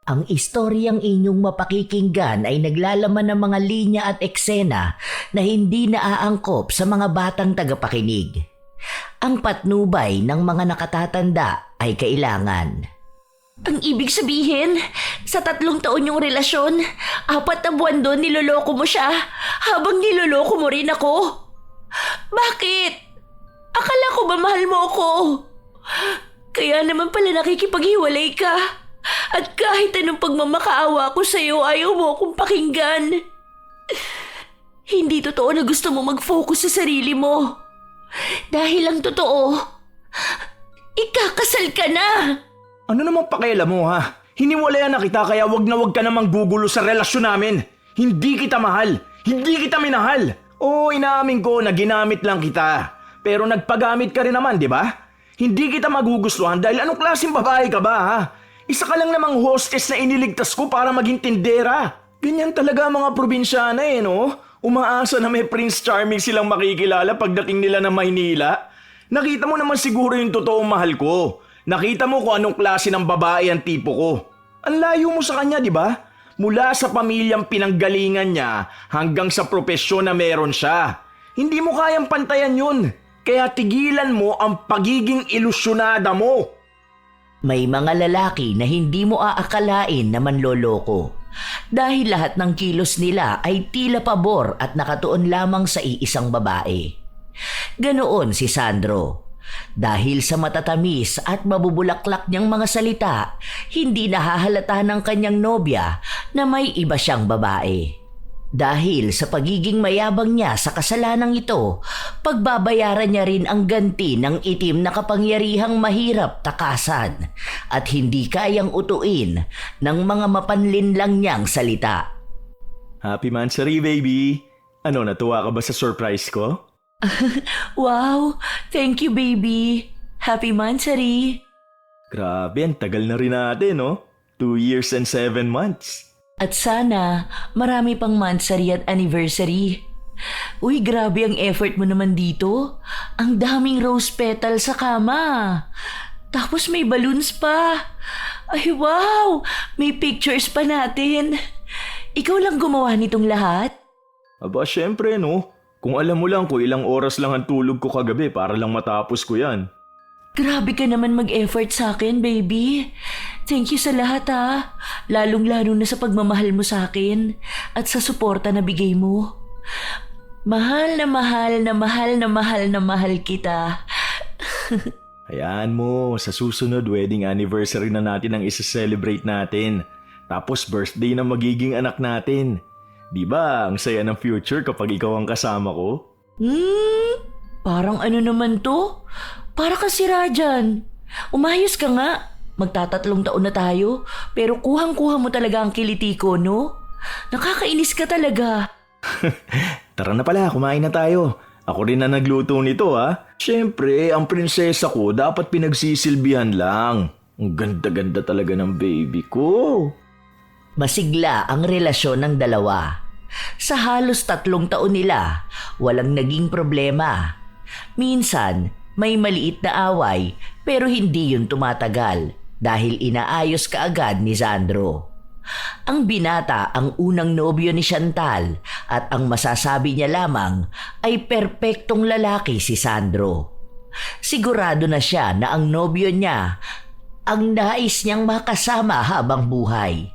Ang istoryang inyong mapakikinggan ay naglalaman ng mga linya at eksena na hindi naaangkop sa mga batang tagapakinig. Ang patnubay ng mga nakatatanda ay kailangan. Ang ibig sabihin, sa 3 taon yung relasyon, 4 na buwan doon niloloko mo siya habang niloloko mo rin ako. Bakit? Akala ko ba mahal mo ako? Kaya naman pala nakikipaghiwalay ka. At kahit anong pagmamakaawa ko sa'yo, ayaw mo akong pakinggan. Hindi totoo na gusto mo mag-focus sa sarili mo. Dahil ang totoo, ikakasal ka na. Ano namang pakialam mo ha? Hiniwalayan na kita kaya wag ka namang gugulo sa relasyon namin. Hindi kita mahal. Hindi kita minahal. Oo, inaamin ko na ginamit lang kita. Pero nagpagamit ka rin naman, di ba? Hindi kita magugustuhan dahil anong klaseng babae ka ba ha? Isa ka lang namang hostess na iniligtas ko para maging tindera. Ganyan talaga mga probinsyana no? Umaasa na may Prince Charming silang makikilala pagdating nila ng Maynila. Nakita mo naman siguro yung totoong mahal ko. Nakita mo kung anong klase ng babae ang tipo ko. Ang layo mo sa kanya, di ba? Mula sa pamilyang pinanggalingan niya hanggang sa propesyon na meron siya. Hindi mo kayang pantayan yun. Kaya tigilan mo ang pagiging ilusyonada mo. May mga lalaki na hindi mo aakalain na manloloko dahil lahat ng kilos nila ay tila pabor at nakatuon lamang sa iisang babae. Ganoon si Sandro. Dahil sa matatamis at mabubulaklak niyang mga salita, hindi nahahalata ng kanyang nobya na may iba siyang babae. Dahil sa pagiging mayabang niya sa kasalanang ito, pagbabayaran niya rin ang ganti ng itim na kapangyarihang mahirap takasan at hindi kayang utuin ng mga mapanlinlang niyang salita. Happy Mansari, baby! Ano, natuwa ka ba sa surprise ko? Wow! Thank you, baby! Happy Mansari! Grabe, ang tagal na rin natin, no? 2 years and 7 months. At sana, marami pang mansari at anniversary. Uy, grabe ang effort mo naman dito. Ang daming rose petal sa kama. Tapos may balloons pa. Ay, wow! May pictures pa natin. Ikaw lang gumawa nitong lahat? Aba, syempre, no? Kung alam mo lang kung ilang oras lang ang tulog ko kagabi para lang matapos ko yan. Grabe ka naman mag-effort sa akin, baby. Thank you sa lahat ha. Lalong-lalo na sa pagmamahal mo sa akin at sa suporta na bigay mo. Mahal na mahal na mahal na mahal na mahal kita. Hayaan mo, sa susunod wedding anniversary na natin ang isa-celebrate natin. Tapos birthday na magiging anak natin. Di ba ang saya ng future kapag ikaw ang kasama ko? Parang ano naman to? Para ka si Rajan. Umayos ka nga. Magtatatlong taon na tayo, pero kuhang-kuha mo talaga ang kiliti ko, no? Nakakainis ka talaga. Tara na pala, kumain na tayo. Ako rin na nagluto nito ha. Siyempre, ang prinsesa ko dapat pinagsisilbihan lang. Ang ganda-ganda talaga ng baby ko. Masigla ang relasyon ng dalawa. Sa halos 3 taon nila, walang naging problema. Minsan, may maliit na away pero hindi yun tumatagal dahil inaayos kaagad ni Sandro. Ang binata ang unang nobyo ni Chantal at ang masasabi niya lamang ay perpektong lalaki si Sandro. Sigurado na siya na ang nobyo niya ang nais niyang makasama habang buhay.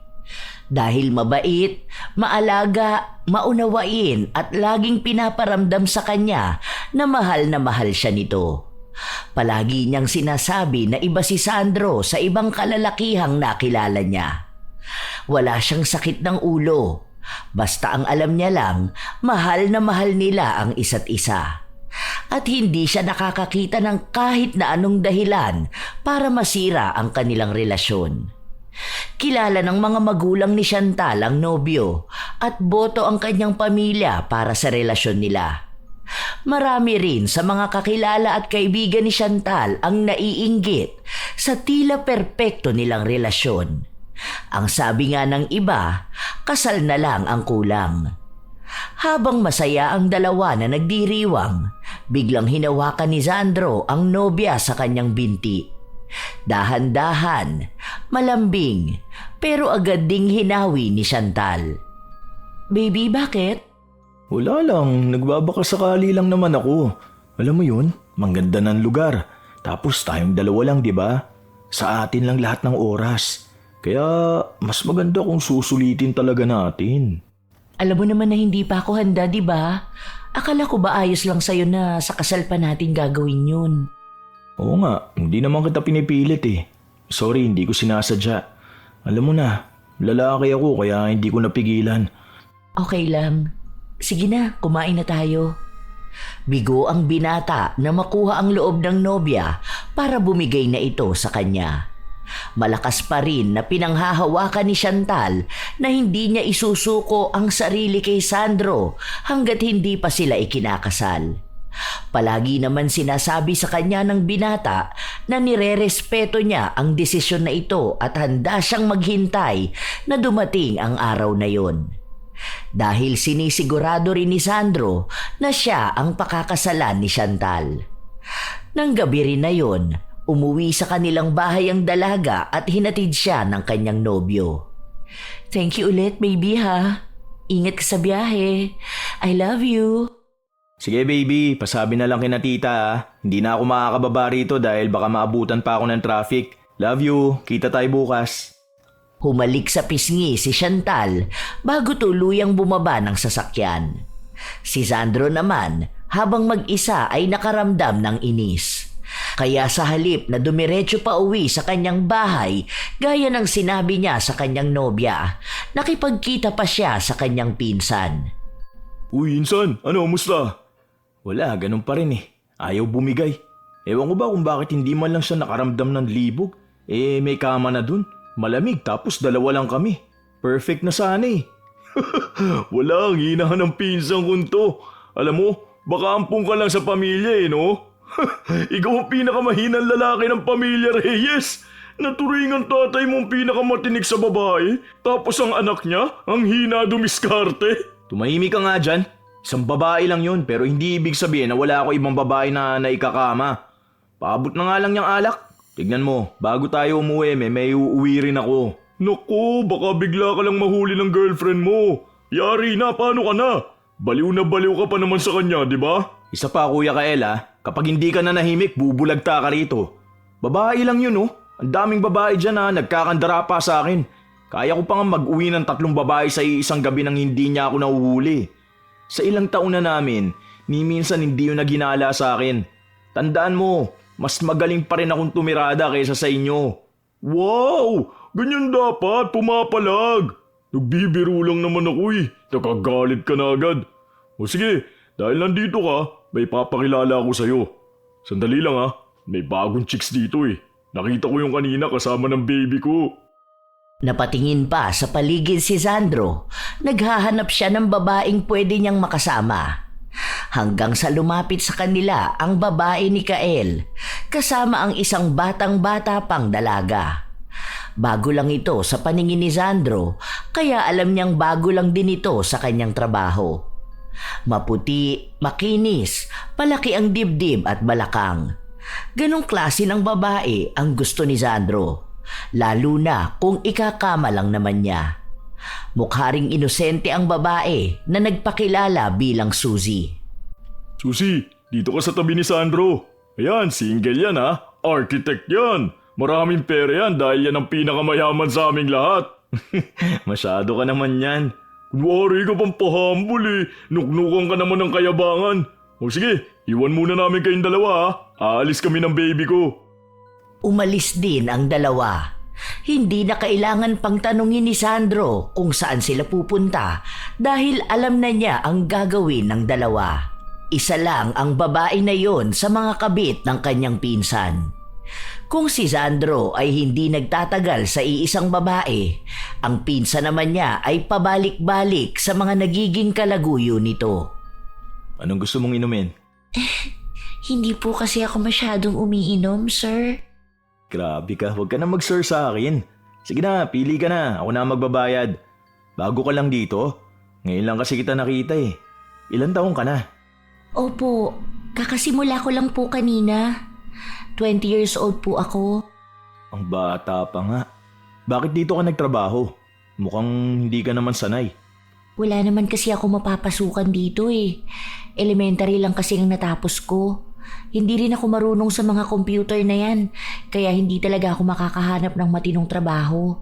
Dahil mabait, maalaga, maunawain at laging pinaparamdam sa kanya na mahal siya nito. Palagi niyang sinasabi na iba si Sandro sa ibang kalalakihang nakilala niya. Wala siyang sakit ng ulo. Basta ang alam niya lang, mahal na mahal nila ang isa't isa. At hindi siya nakakakita ng kahit na anong dahilan para masira ang kanilang relasyon. Kilala ng mga magulang ni Chantal ang nobyo at boto ang kanyang pamilya para sa relasyon nila. Marami rin sa mga kakilala at kaibigan ni Chantal ang naiinggit sa tila perpekto nilang relasyon. Ang sabi nga ng iba, kasal na lang ang kulang. Habang masaya ang dalawa na nagdiriwang, biglang hinawakan ni Sandro ang nobya sa kanyang binti. Dahan-dahan, malambing, pero agad ding hinawi ni Chantal. Baby, bakit? Wala lang, nagbabaka sakali lang naman ako. Alam mo yun, mangganda ng lugar. Tapos tayong dalawa lang, di ba? Sa atin lang lahat ng oras. Kaya mas maganda kung susulitin talaga natin. Alam mo naman na hindi pa ako handa, di ba? Akala ko ba ayos lang sa'yo na sa kasal pa natin gagawin yun? Oo nga, hindi naman kita pinipilit eh. Sorry, hindi ko sinasadya. Alam mo na, lalaki ako kaya hindi ko napigilan. Okay lang. Sige na, kumain na tayo. Bigo ang binata na makuha ang loob ng nobya para bumigay na ito sa kanya. Malakas pa rin na pinanghahawakan ni Chantal na hindi niya isusuko ang sarili kay Sandro hanggat hindi pa sila ikinakasal. Palagi naman sinasabi sa kanya ng binata na nirerespeto niya ang desisyon na ito at handa siyang maghintay na dumating ang araw na yon. Dahil sinisigurado rin ni Sandro na siya ang pakakasalan ni Chantal. Nang gabi rin na yon, umuwi sa kanilang bahay ang dalaga at hinatid siya ng kanyang nobyo. Thank you ulit, baby ha. Ingat ka sa biyahe. I love you. Sige baby, pasabi na lang kina tita ah. Hindi na ako makakababa rito dahil baka maabutan pa ako ng traffic. Love you, kita tayo bukas. Humalik sa pisngi si Chantal bago tuluyang bumaba ng sasakyan. Si Sandro naman habang mag-isa ay nakaramdam ng inis. Kaya sa halip na dumiretso pa uwi sa kanyang bahay gaya ng sinabi niya sa kanyang nobya, nakipagkita pa siya sa kanyang pinsan. Uy insan, ano, musta? Wala, ganun pa rin eh. Ayaw bumigay. Ewan ko ba kung bakit hindi man lang siya nakaramdam ng libog. May kama na dun. Malamig tapos dalawa lang kami. Perfect na sana eh. Wala, ang hinahan ng pinsang kong to. Alam mo, baka ampung ka lang sa pamilya eh, no? Ikaw ang pinakamahinang lalaki ng pamilya, Reyes. Naturingan tatay mong pinakamatinig sa babae, tapos ang anak niya, ang hina dumiskarte. Tumahimik ka nga dyan. Isang babae lang yun, pero hindi ibig sabihin na wala ako ibang babae na naikakama. Paabot na nga lang niyang alak. Tignan mo, bago tayo umuwi, may uuwi rin ako. Naku, baka bigla ka lang mahuli ng girlfriend mo. Yari na, paano ka na? Baliw na baliw ka pa naman sa kanya, di ba? Isa pa, Kuya Kael kapag hindi ka na nahimik, bubulagta ka rito. Babae lang yun, oh. Ang daming babae dyan nagkakandara pa sa akin. Kaya ko pa nga mag-uwi ng 3 babae sa isang gabi nang hindi niya ako nahuhuli. Sa ilang taon na namin, ni minsan hindi yun naginala sa akin. Tandaan mo, mas magaling pa rin akong tumirada kaysa sa inyo. Wow! Ganyan dapat, pumapalag. Nagbibiro lang naman ako eh. Nakagalit ka na agad. O sige, dahil nandito ka, may papakilala ako sa'yo. Sandali lang may bagong chicks dito eh. Nakita ko yung kanina kasama ng baby ko. Napatingin pa sa paligid si Sandro. Naghahanap siya ng babaeng pwede niyang makasama. Hanggang sa lumapit sa kanila ang babae ni Kael, kasama ang isang batang-bata pang dalaga. Bago lang ito sa paningin ni Sandro, kaya alam niyang bago lang din ito sa kanyang trabaho. Maputi, makinis, palaki ang dibdib at balakang. Ganong klase ng babae ang gusto ni Sandro, lalo na kung ikakama lang naman niya. Mukha ring inosente ang babae na nagpakilala bilang Suzy. Suzy, dito ka sa tabi ni Sandro. Ayan, single yan Architect yan. Maraming pera yan dahil yan ang pinakamayaman sa aming lahat. Masyado ka naman yan. Kunwari ka pang pahambol Nuknukan ka naman ng kayabangan. O sige, iwan muna namin kayong dalawa Aalis kami ng baby ko. Umalis din ang dalawa. Hindi na kailangan pang tanungin ni Sandro kung saan sila pupunta dahil alam na niya ang gagawin ng dalawa. Isa lang ang babae na yon sa mga kabit ng kanyang pinsan. Kung si Sandro ay hindi nagtatagal sa iisang babae, ang pinsan naman niya ay pabalik-balik sa mga nagiging kalaguyo nito. Anong gusto mong inumin? Hindi po kasi ako masyadong umiinom, sir. Grabe ka, huwag ka na mag-sir sa akin. Sige na, pili ka na, ako na magbabayad. Bago ka lang dito? Ngayon lang kasi kita nakita Ilan taong ka na? Opo, kakasimula ko lang po kanina. 20 years old po ako. Ang bata pa nga. Bakit dito ka nagtrabaho? Mukhang hindi ka naman sanay. Wala naman kasi ako mapapasukan dito eh. Elementary lang kasi ang natapos ko. Hindi rin ako marunong sa mga computer na yan, kaya hindi talaga ako makakahanap ng matinong trabaho.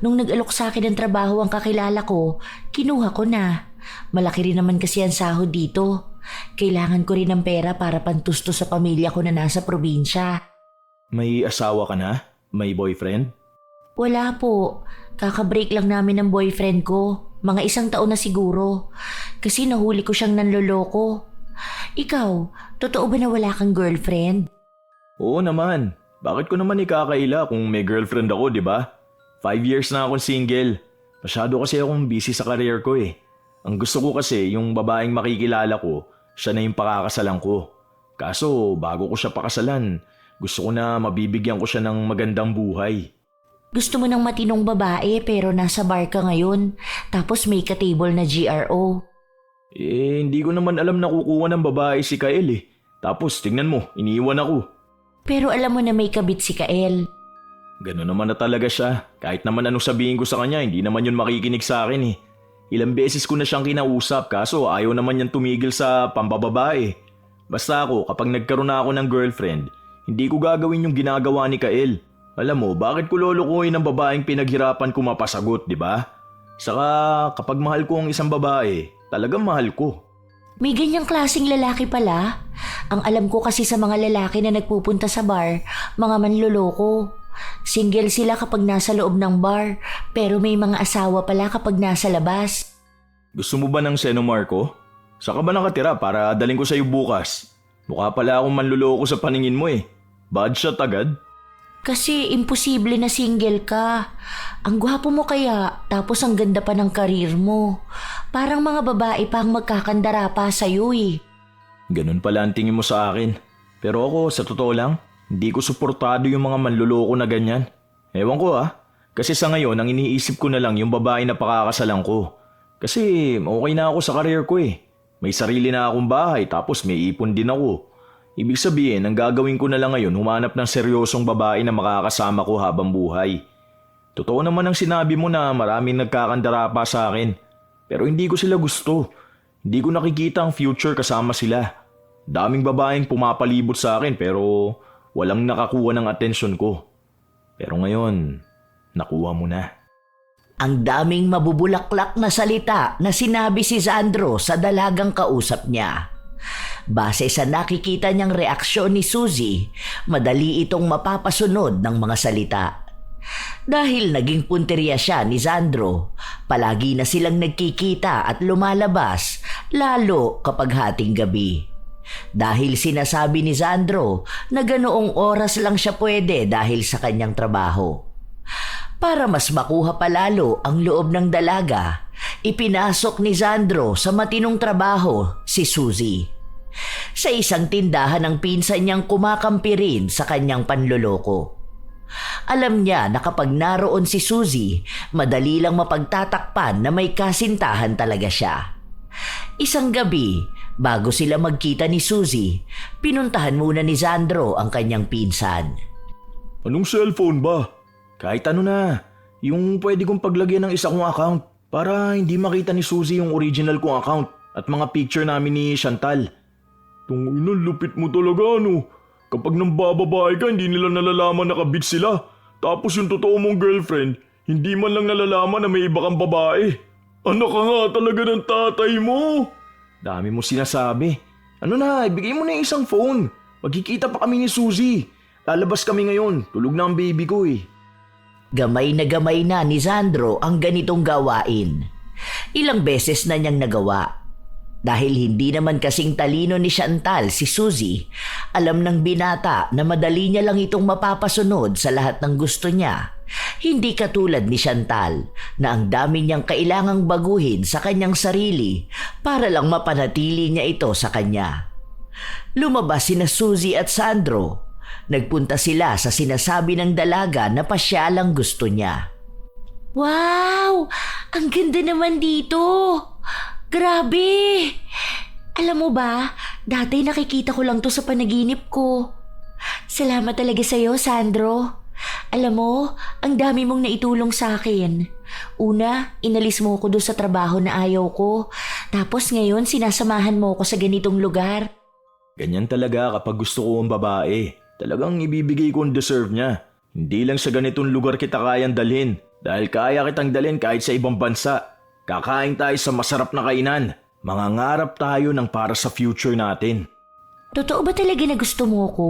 Nung nag-alok sa akin ng trabaho ang kakilala ko, kinuha ko na. Malaki rin naman kasi ang sahod dito. Kailangan ko rin ng pera para pantusto sa pamilya ko na nasa probinsya. May asawa ka na? May boyfriend? Wala po. Kakabreak lang namin ng boyfriend ko. Mga 1 taon na siguro. Kasi nahuli ko siyang nanloloko. Ikaw, totoo ba na wala kang girlfriend? Oo naman. Bakit ko naman ikakaila kung may girlfriend ako, di ba? 5 years na akong single. Masyado kasi akong busy sa career ko eh. Ang gusto ko kasi yung babaeng makikilala ko, siya na yung pakakasalan ko. Kaso bago ko siya pakasalan, gusto ko na mabibigyan ko siya ng magandang buhay. Gusto mo ng matinong babae pero nasa bar ka ngayon. Tapos may ka-table na GRO. Hindi ko naman alam na kukuha ng babae si Kael eh. Tapos tingnan mo, iniiwan ako. Pero alam mo na may kabit si Kael. Gano'n naman na talaga siya. Kahit naman anong sabihin ko sa kanya, hindi naman yun makikinig sa akin eh. Ilang beses ko na siyang kinausap kaso ayaw naman niyang tumigil sa pambababae. Basta ako, kapag nagkaroon na ako ng girlfriend, hindi ko gagawin yung ginagawa ni Kael. Alam mo, bakit ko lulukuhin ng babaeng pinaghirapan ko mapasagot, di ba? Saka kapag mahal ko ang isang babae, talagang mahal ko. May ganyang klaseng lalaki pala. Ang alam ko kasi sa mga lalaki na nagpupunta sa bar, mga manloloko. Single sila kapag nasa loob ng bar, pero may mga asawa pala kapag nasa labas. Gusto mo ba ng Senomar ko? Saka ba nakatira para daling ko sa'yo bukas? Mukha pala akong manluloko sa paningin mo eh. Bad shot agad? Kasi imposible na single ka. Ang gwapo mo kaya, tapos ang ganda pa ng karir mo. Parang mga babae pa ang magkakandara pa sa'yo eh. Ganun pala ang tingin mo sa akin. Pero ako, sa totoo lang, hindi ko suportado yung mga manluloko na ganyan. Ewan ko ah. Kasi sa ngayon, ang iniisip ko na lang yung babae na pakakasalan ko. Kasi okay na ako sa career ko eh. May sarili na akong bahay tapos may ipon din ako. Ibig sabihin, ang gagawin ko na lang ngayon, humanap ng seryosong babae na makakasama ko habang buhay. Totoo naman ang sinabi mo na maraming nagkakandara pa sa akin. Pero hindi ko sila gusto. Hindi ko nakikita ang future kasama sila. Daming babaeng pumapalibot sa akin pero walang nakakuha ng atensyon ko. Pero ngayon, nakuha mo na. Ang daming mabubulaklak na salita na sinabi si Sandro sa dalagang kausap niya. Base sa nakikita niyang reaksyon ni Suzy, madali itong mapapasunod ng mga salita. Dahil naging punteriya siya ni Sandro, palagi na silang nagkikita at lumalabas, lalo kapag hating gabi. Dahil sinasabi ni Sandro na ganoong oras lang siya pwede dahil sa kanyang trabaho. Para mas makuha palalo ang loob ng dalaga, ipinasok ni Sandro sa matinong trabaho si Suzy. Sa isang tindahan ng pinsan niyang kumakampi rin sa kanyang panloloko. Alam niya na kapag naroon si Suzy, madali lang mapagtatakpan na may kasintahan talaga siya. Isang gabi, bago sila magkita ni Suzy, pinuntahan muna ni Sandro ang kanyang pinsan. Anong cellphone ba? Kahit ano na, yung pwede kong paglagyan ng isa kong account para hindi makita ni Suzy yung original kong account at mga picture namin ni Chantal. Tungina, lupit mo talaga ano. Kapag nang bababae ka, hindi nila nalalaman na kabit sila. Tapos yung totoo mong girlfriend, hindi man lang nalalaman na may iba kang babae. Anak ka nga talaga ng tatay mo. Dami mo sinasabi. Ano na, ibigay mo na yung isang phone. Magkikita pa kami ni Suzy. Lalabas kami ngayon, tulog na ang baby ko eh. Gamay na ni Sandro ang ganitong gawain. Ilang beses na niyang nagawa. Dahil hindi naman kasing talino ni Chantal si Suzy, alam ng binata na madali niya lang itong mapapasunod sa lahat ng gusto niya. Hindi katulad ni Chantal na ang dami niyang kailangang baguhin sa kanyang sarili para lang mapanatili niya ito sa kanya. Lumabas sina Suzy at Sandro. Nagpunta sila sa sinasabi ng dalaga na pasyalang gusto niya. Wow! Ang ganda naman dito! Grabe! Alam mo ba, dati nakikita ko lang to sa panaginip ko. Salamat talaga sa'yo, Sandro. Alam mo, ang dami mong naitulong sa akin. Una, inalis mo ko doon sa trabaho na ayaw ko. Tapos ngayon, sinasamahan mo ko sa ganitong lugar. Ganyan talaga kapag gusto ko ang babae. Talagang ibibigay ko ang deserve niya. Hindi lang sa ganitong lugar kita kayang dalhin. Dahil kaya kitang dalhin kahit sa ibang bansa. Kakain tayo sa masarap na kainan. Mangangarap tayo ng para sa future natin. Totoo ba talaga na gusto mo ko?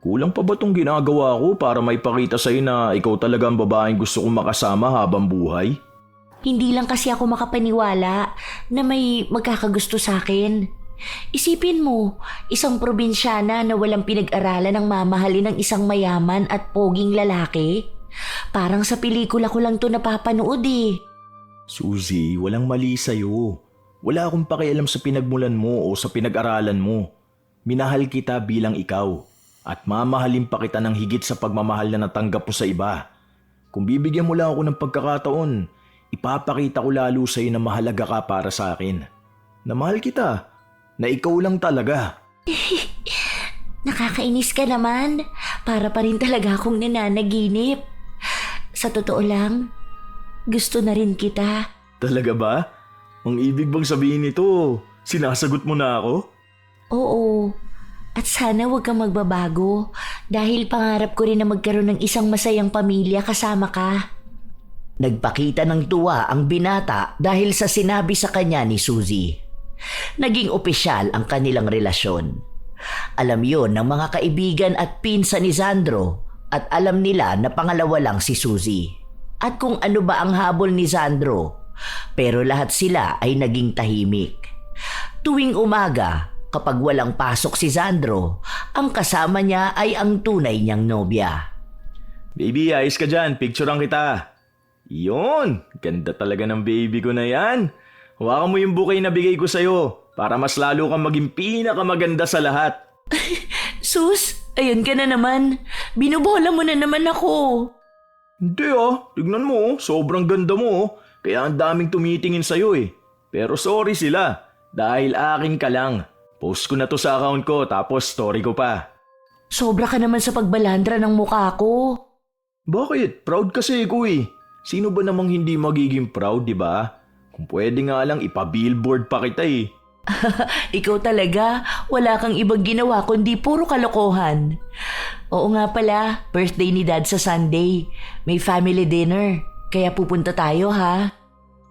Kulang pa ba tong ginagawa ko para maipakita sa'yo na ikaw talaga ang babaeng gusto kong makasama habang buhay? Hindi lang kasi ako makapaniwala na may magkakagusto sa akin. Isipin mo, isang probinsyana na walang pinag-aralan ng mamahalin ng isang mayaman at poging lalaki. Parang sa pelikula ko lang to napapanood eh. Suzy, walang mali sa'yo. Wala akong pakialam sa pinagmulan mo o sa pinag-aralan mo. Minahal kita bilang ikaw. At mamahalin pa kita ng higit sa pagmamahal na natanggap mo sa iba. Kung bibigyan mo lang ako ng pagkakataon, ipapakita ko lalo sa iyo na mahalaga ka para sa akin. Na mahal kita, na ikaw lang talaga. Nakakainis ka naman. Para pa rin talaga akong nananaginip. Sa totoo lang, gusto na rin kita. Talaga ba? Ang ibig bang sabihin nito, sinasagot mo na ako? Oo. At sana huwag kang magbabago dahil pangarap ko rin na magkaroon ng isang masayang pamilya kasama ka. Nagpakita ng tuwa ang binata dahil sa sinabi sa kanya ni Suzy. Naging opisyal ang kanilang relasyon. Alam yon ng mga kaibigan at pinsan ni Sandro at alam nila na pangalawa lang si Suzy. At kung ano ba ang habol ni Sandro, pero lahat sila ay naging tahimik. Tuwing umaga, kapag walang pasok si Sandro, ang kasama niya ay ang tunay niyang nobya. Baby, ayos ka dyan. Picturean kita. Yun! Ganda talaga ng baby ko na yan. Hawakan mo yung bouquet na bigay ko sa'yo para mas lalo kang maging pinakamaganda sa lahat. Sus, ayun ka na naman. Binubola mo na naman ako. Hindi tignan mo sobrang ganda mo Kaya ang daming tumitingin sa'yo eh. Pero sorry sila, dahil akin ka lang. Post ko na to sa account ko tapos story ko pa. Sobra ka naman sa pagbalandra ng mukha ko. Bakit? Proud kasi ko eh. Sino ba namang hindi magiging proud, di ba? Kung pwede nga lang ipa-billboard pa kita eh. Ikaw talaga, wala kang ibang ginawa kundi puro kalokohan. Oo nga pala, birthday ni Dad sa Sunday. May family dinner, kaya pupunta tayo ha.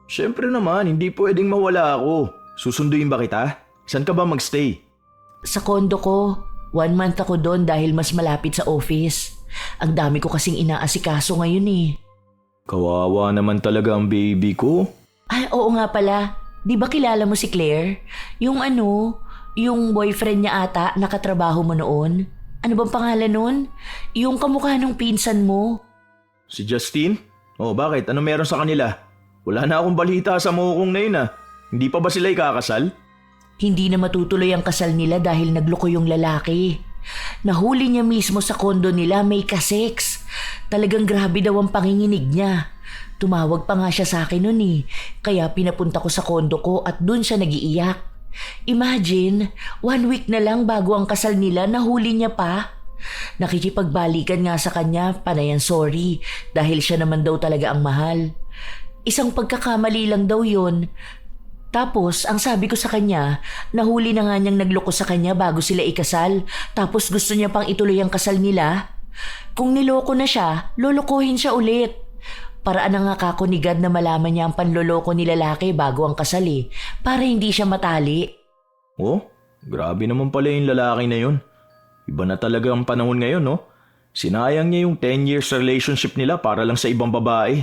Siyempre naman, hindi pwedeng mawala ako. Susunduin ba kita? Saan ka ba magstay? Sa kondo ko, 1 month ako doon dahil mas malapit sa office. Ang dami ko kasing inaasikaso ngayon eh. Kawawa naman talaga ang baby ko. Ay, oo nga pala. Di ba kilala mo si Claire? Yung yung boyfriend niya ata nakatrabaho mo noon. Ano bang pangalan nun? Yung kamukha ng pinsan mo. Si Justin? Oh, bakit? Ano meron sa kanila? Wala na akong balita sa mukong na yun ah. Hindi pa ba sila ikakasal? Hindi na matutuloy ang kasal nila dahil nagloko yung lalaki. Nahuli niya mismo sa kondo nila may kasex. Talagang grabe daw ang panginginig niya. Tumawag pa nga siya sa akin nun eh. Kaya pinapunta ko sa kondo ko at dun siya nagiiyak. Imagine, 1 week na lang bago ang kasal nila nahuli niya pa. Nakikipagbalikan nga sa kanya, panayan sorry dahil siya naman daw talaga ang mahal. Isang pagkakamali lang daw yun. Tapos, ang sabi ko sa kanya, nahuli na nga niyang nagloko sa kanya bago sila ikasal. Tapos gusto niya pang ituloy ang kasal nila. Kung niloko na siya, lolokohin siya ulit. Paraan na nga kako ni God na malaman niya ang panloloko ni lalaki bago ang kasal eh. Para hindi siya matali. Oh, grabe naman pala yung lalaki na yun. Iba na talaga ang panahon ngayon, no? Sinayang niya yung 10 years relationship nila para lang sa ibang babae.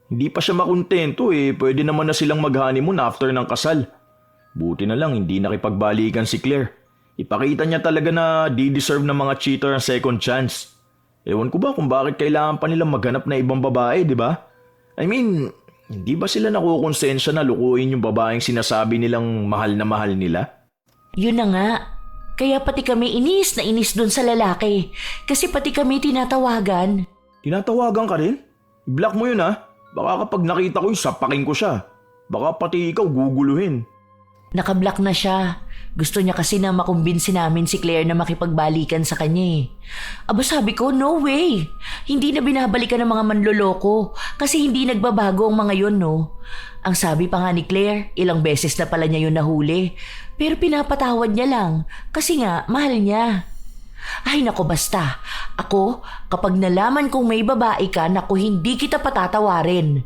Hindi pa siya makontento eh, pwede naman na silang mag-honeymoon after ng kasal. Buti na lang hindi nakipagbalikan si Claire. Ipakita niya talaga na di-deserve ng mga cheater ang second chance. Ewan ko ba kung bakit kailangan pa nilang maghanap na ibang babae, di ba? I mean, hindi ba sila nakukonsensya na lukuin yung babaeng sinasabi nilang mahal na mahal nila? Yun na nga. Kaya pati kami inis na inis dun sa lalaki. Kasi pati kami tinatawagan. Tinatawagan ka rin? I-block mo yun ah. Baka kapag nakita ko yung sapakin ko siya. Baka pati ikaw guguluhin. Nakablock na siya. Gusto niya kasi na makumbinsi namin si Claire na makipagbalikan sa kanya eh. Aba sabi ko, no way! Hindi na binabalikan ng mga manloloko kasi hindi nagbabago ang mga yun, no? Ang sabi pa nga ni Claire, ilang beses na pala niya yun nahuli. Pero pinapatawad niya lang kasi nga mahal niya. Ay nako basta, ako kapag nalaman kong may babae ka, naku hindi kita patatawarin.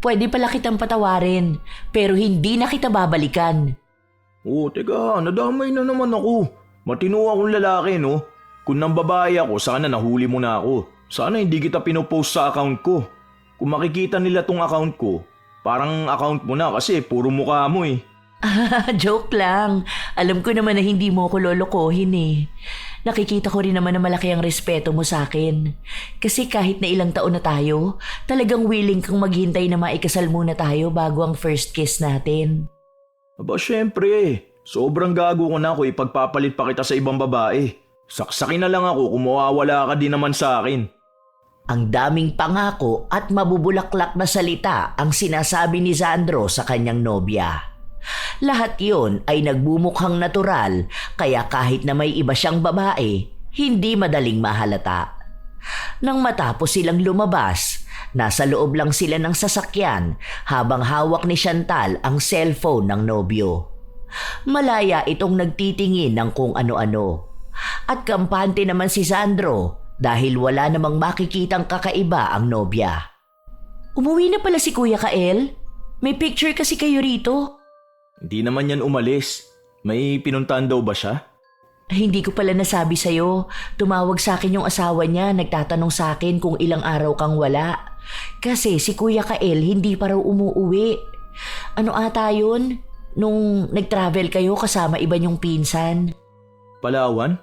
Pwede pala kitang patawarin pero hindi na kita babalikan. Teka, nadamay na naman ako. Matino akong lalaki, no? Kung nang babae ako, sana nahuli mo na ako. Sana hindi kita pinopost sa account ko. Kung makikita nila tong account ko, parang account mo na kasi puro mukha mo eh. Joke lang. Alam ko naman na hindi mo ako lolokohin eh. Nakikita ko rin naman na malaki ang respeto mo sa akin. Kasi kahit na ilang taon na tayo, talagang willing kang maghintay na maikasal muna tayo bago ang first kiss natin. Aba syempre, sobrang gago ko na kung ipagpapalit pa kita sa ibang babae. Saksakin na lang ako kung mawawala ka din naman sa akin. Ang daming pangako at mabubulaklak na salita ang sinasabi ni Sandro sa kanyang nobya. Lahat yon ay nagbumukhang natural kaya kahit na may iba siyang babae, hindi madaling mahalata. Nang matapos silang lumabas, nasa loob lang sila ng sasakyan habang hawak ni Chantal ang cellphone ng nobyo. Malaya itong nagtitingin ng kung ano-ano. At kampante naman si Sandro dahil wala namang makikitang kakaiba ang nobya. Umuwi na pala si Kuya Kael? May picture kasi kayo rito. Hindi naman yan umalis. May pinuntahan daw ba siya? Hindi ko pala nasabi sa'yo. Tumawag sa akin yung asawa niya, nagtatanong sa akin kung ilang araw kang wala. Kasi si Kuya Kael hindi pa raw umuuwi. Ano ata yun? Nung nag-travel kayo kasama iba niyong pinsan. Palawan?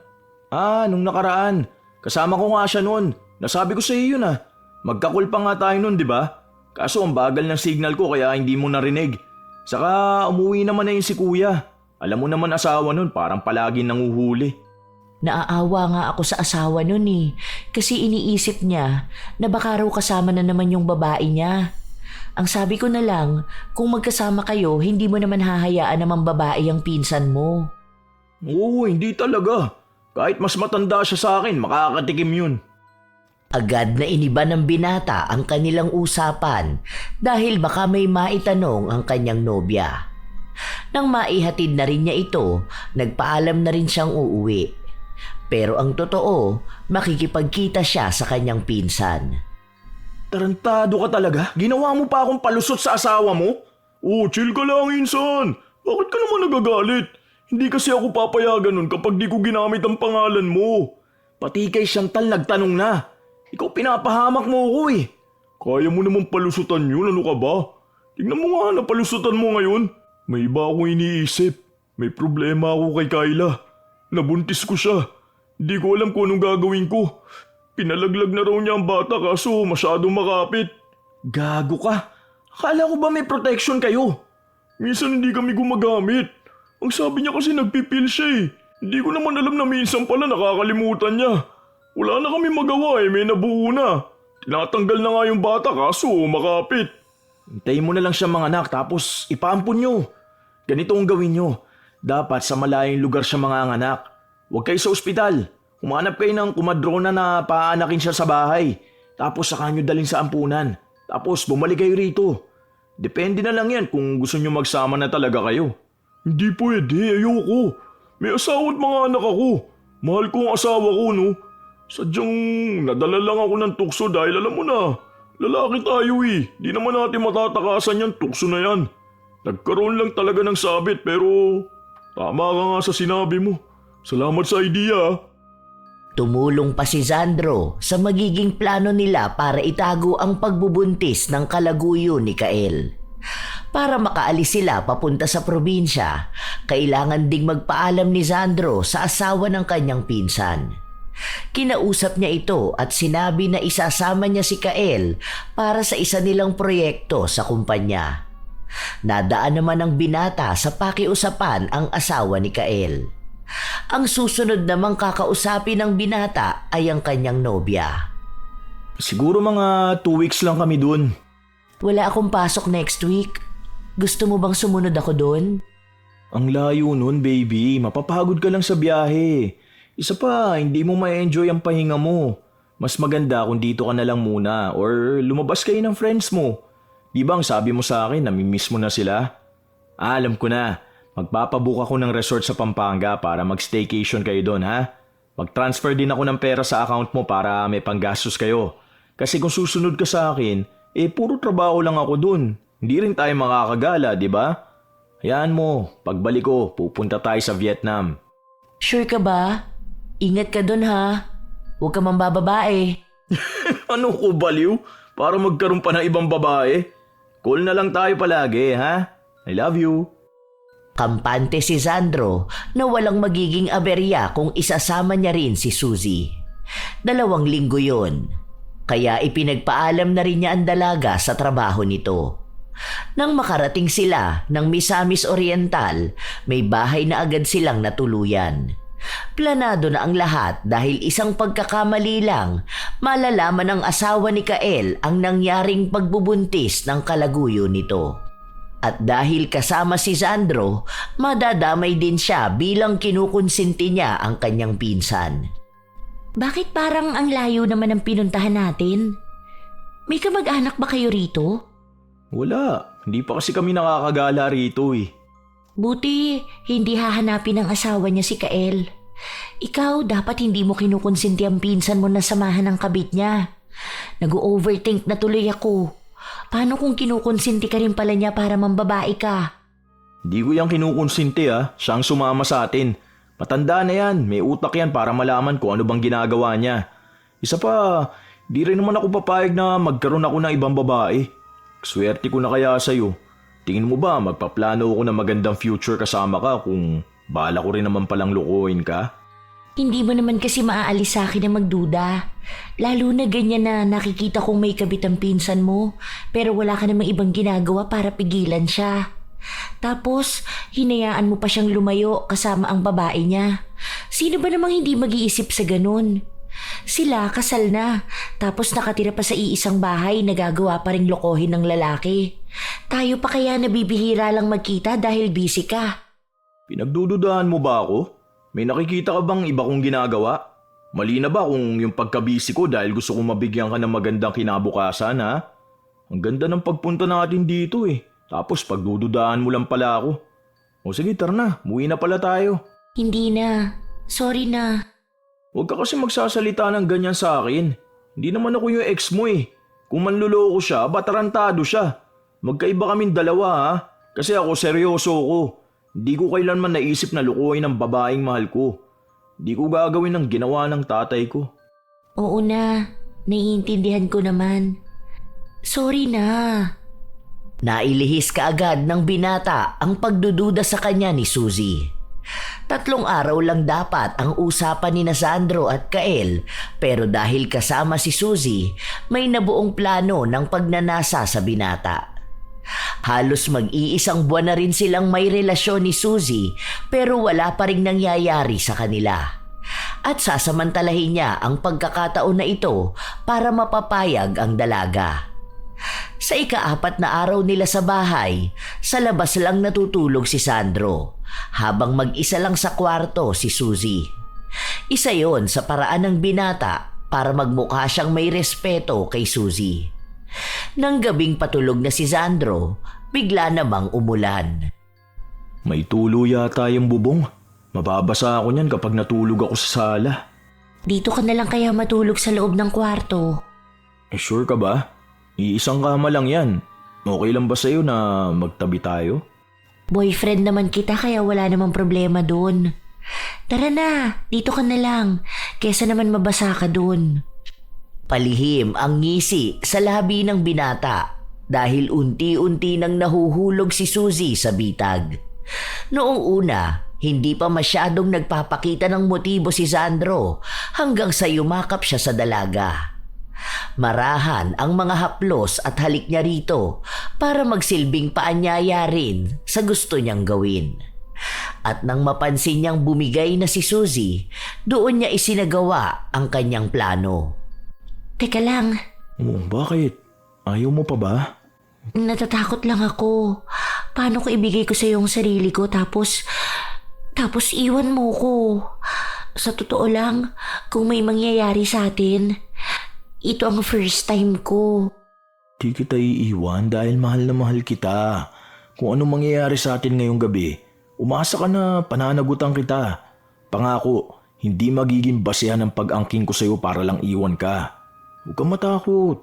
Nung nakaraan. Kasama ko nga siya noon. Nasabi ko sa iyo yun ah. Magkakul pa nga tayo noon, di ba? Kaso ang bagal ng signal ko kaya hindi mo narinig. Saka umuwi naman na yun si kuya. Alam mo naman asawa nun, parang palagi nanguhuli. Naaawa nga ako sa asawa nun eh. Kasi iniisip niya na baka raw kasama na naman yung babae niya. Ang sabi ko na lang, kung magkasama kayo, hindi mo naman hahayaan naman babae ang pinsan mo. Oo, hindi talaga. Kahit mas matanda siya sa akin, makakatikim yun. Agad na iniba ng binata ang kanilang usapan dahil baka may maitanong ang kanyang nobya. Nang maihatid na rin niya ito, nagpaalam na rin siyang uuwi. Pero ang totoo, makikipagkita siya sa kanyang pinsan. Tarantado ka talaga? Ginawa mo pa akong palusot sa asawa mo? Chill ka lang insan. Bakit ka naman nagagalit? Hindi kasi ako papayagan nun kapag di ko ginamit ang pangalan mo. Pati kay Chantal nagtanong na. Ikaw pinapahamak mo ako eh. Kaya mo naman palusutan yun, ano ka ba? Tingnan mo nga na palusutan mo ngayon. May iba akong iniisip. May problema ako kay Kyla. Nabuntis ko siya. Hindi ko alam kung anong gagawin ko. Pinalaglag na raw niya ang bata kaso masyadong makapit. Gago ka. Akala ko ba may protection kayo? Minsan hindi kami gumagamit. Ang sabi niya kasi nagpipil siya eh. Hindi ko naman alam na minsan pala nakakalimutan niya. Wala na kami magawa eh, may nabuo na. Tinatanggal na nga yung bata kaso makapit. Hintayin mo na lang siya mga anak tapos ipaampun nyo. Ganito ang gawin nyo. Dapat sa malayong lugar siya mga anak. Huwag kayo sa ospital. Humanap kayo ng kumadrona na paanakin siya sa bahay. Tapos saka nyo dalhin sa ampunan. Tapos bumalik kayo rito. Depende na lang yan kung gusto nyo magsama na talaga kayo. Hindi pwede, ayoko. May asawa at mga anak ako. Mahal ko ang asawa ko, no? Sadyang nadala lang ako ng tukso dahil alam mo na, lalaki tayo eh. Di naman natin matatakasan yan, tukso na yan. Nagkaroon lang talaga ng sabit pero tama ka nga sa sinabi mo. Salamat sa idea. Tumulong pa si Sandro sa magiging plano nila para itago ang pagbubuntis ng kalaguyo ni Kael. Para makaalis sila papunta sa probinsya, kailangan ding magpaalam ni Sandro sa asawa ng kanyang pinsan. Kinausap niya ito at sinabi na isasama niya si Kael para sa isa nilang proyekto sa kumpanya. Nadaan naman ng binata sa pakiusapan ang asawa ni Kael. Ang susunod namang kakausapin ng binata ay ang kanyang nobya. Siguro mga 2 weeks lang kami dun. Wala akong pasok next week. Gusto mo bang sumunod ako doon? Ang layo nun, baby. Mapapagod ka lang sa biyahe. Isa pa, hindi mo ma-enjoy ang pahinga mo. Mas maganda kung dito ka na lang muna or lumabas kayo ng friends mo. Di ba ang sabi mo sa akin, namimiss mo na sila? Alam ko na. Magpapabook ako ng resort sa Pampanga para mag-staycation kayo doon, ha? Mag-transfer din ako ng pera sa account mo para may panggastos kayo. Kasi kung susunod ka sa akin, puro trabaho lang ako doon. Hindi rin tayo makakagala, di ba? Hayaan mo, pagbalik ko, pupunta tayo sa Vietnam. Sure ka ba? Ingat ka doon ha. Huwag ka mambababae. Ano ko baliw? Para magkaroon pa ng ibang babae? Call na lang tayo palagi, ha? I love you. Kampante si Sandro na walang magiging aberya kung isasama niya rin si Suzy. 2 linggo yon. Kaya ipinagpaalam na rin niya ang dalaga sa trabaho nito. Nang makarating sila ng Misamis Oriental, may bahay na agad silang natuluyan. Planado na ang lahat dahil isang pagkakamali lang, malalaman ng asawa ni Kael ang nangyaring pagbubuntis ng kalaguyo nito. At dahil kasama si Sandro, madadamay din siya bilang kinukonsinti niya ang kanyang pinsan. Bakit parang ang layo naman ang pinuntahan natin? May kamag-anak ba kayo rito? Wala, hindi pa kasi kami nakakagala rito eh. Buti, hindi hahanapin ng asawa niya si Kael. Ikaw, dapat hindi mo kinukonsinti ang pinsan mo na samahan ng kabit niya. Nag-overthink na tuloy ako. Paano kung kinukonsinti ka rin pala niya para mambabae ka? Hindi ko yung kinukonsinti siyang sumama sa atin. Matanda na yan, may utak yan para malaman ko ano bang ginagawa niya. Isa pa, di rin naman ako papayag na magkaroon ako ng ibang babae. Swerte ko na kaya sa'yo. Tingin mo ba magpaplano ako ng magandang future kasama ka kung bala ko rin naman palang lukuhin ka? Hindi mo naman kasi maaalis sa akin na magduda. Lalo na ganyan na nakikita kong may kabit ang pinsan mo, pero wala ka namang ibang ginagawa para pigilan siya. Tapos, hinayaan mo pa siyang lumayo kasama ang babae niya. Sino ba namang hindi mag-iisip sa ganun? Sila kasal na, tapos nakatira pa sa iisang bahay na gagawa pa ring lokohin ng lalaki. Tayo pa kaya nabibihira lang magkita dahil busy ka? Pinagdududahan mo ba ako? May nakikita ka bang iba kong ginagawa? Mali na ba kung yung pagkabisi ko dahil gusto kong mabigyan ka ng magandang kinabukasan, ha? Ang ganda ng pagpunta natin dito eh. Tapos pagdududahan mo lang pala ako. O sige, tara na. Muwi na pala tayo. Hindi na. Sorry na. Huwag ka kasi magsasalita ng ganyan sa akin. Hindi naman ako yung ex mo eh. Kung manluloko siya, batarantado siya. Magkaiba kaming dalawa, ha? Kasi ako seryoso ko. Hindi ko kailanman naisip na lukuhin ng babaeng mahal ko. Hindi ko gagawin ang ginawa ng tatay ko. Oo na. Naiintindihan ko naman. Sorry na. Nailihis kaagad ng binata ang pagdududa sa kanya ni Suzy. 3 araw lang dapat ang usapan ni Sandro at Kael, pero dahil kasama si Suzy, may nabuong plano ng pagnanasa sa binata. Halos mag-iisang buwan na rin silang may relasyon ni Suzy, pero wala pa ring nangyayari sa kanila. At sasamantalahin niya ang pagkakataon na ito para mapapayag ang dalaga. Sa ika-4 na araw nila sa bahay, sa labas lang natutulog si Sandro, habang mag-isa lang sa kwarto si Suzy. Isa yon sa paraan ng binata para magmukha siyang may respeto kay Suzy. Nang gabing patulog na si Sandro, bigla namang umulan. May tulo yata yung bubong. Mababasa ako niyan kapag natulog ako sa sala. Dito ka na lang kaya matulog sa loob ng kwarto. Sure ka ba? Iisang kama lang yan. Okay lang ba sa'yo na magtabi tayo? Boyfriend naman kita kaya wala namang problema doon. Tara na, dito ka na lang, kesa naman mabasa ka doon. Palihim ang ngisi sa labi ng binata dahil unti-unti nang nahuhulog si Suzy sa bitag. Noong una, hindi pa masyadong nagpapakita ng motibo si Sandro hanggang sa yumakap siya sa dalaga. Marahan ang mga haplos at halik niya rito para magsilbing paanyaya rin sa gusto niyang gawin. At nang mapansin niyang bumigay na si Suzy, doon niya isinagawa ang kanyang plano. Teka lang. Oh, bakit? Ayaw mo pa ba? Natatakot lang ako. Paano ko ibigay ko sa iyo ang sarili ko tapos iwan mo ko? Sa totoo lang, kung may mangyayari sa atin, ito ang first time ko. Di kita iiwan dahil mahal na mahal kita. Kung ano mangyayari sa atin ngayong gabi, umasa ka na pananagutan kita. Pangako, hindi magiging basehan ng pag-angking ko sa'yo para lang iwan ka. Huwag kang matakot.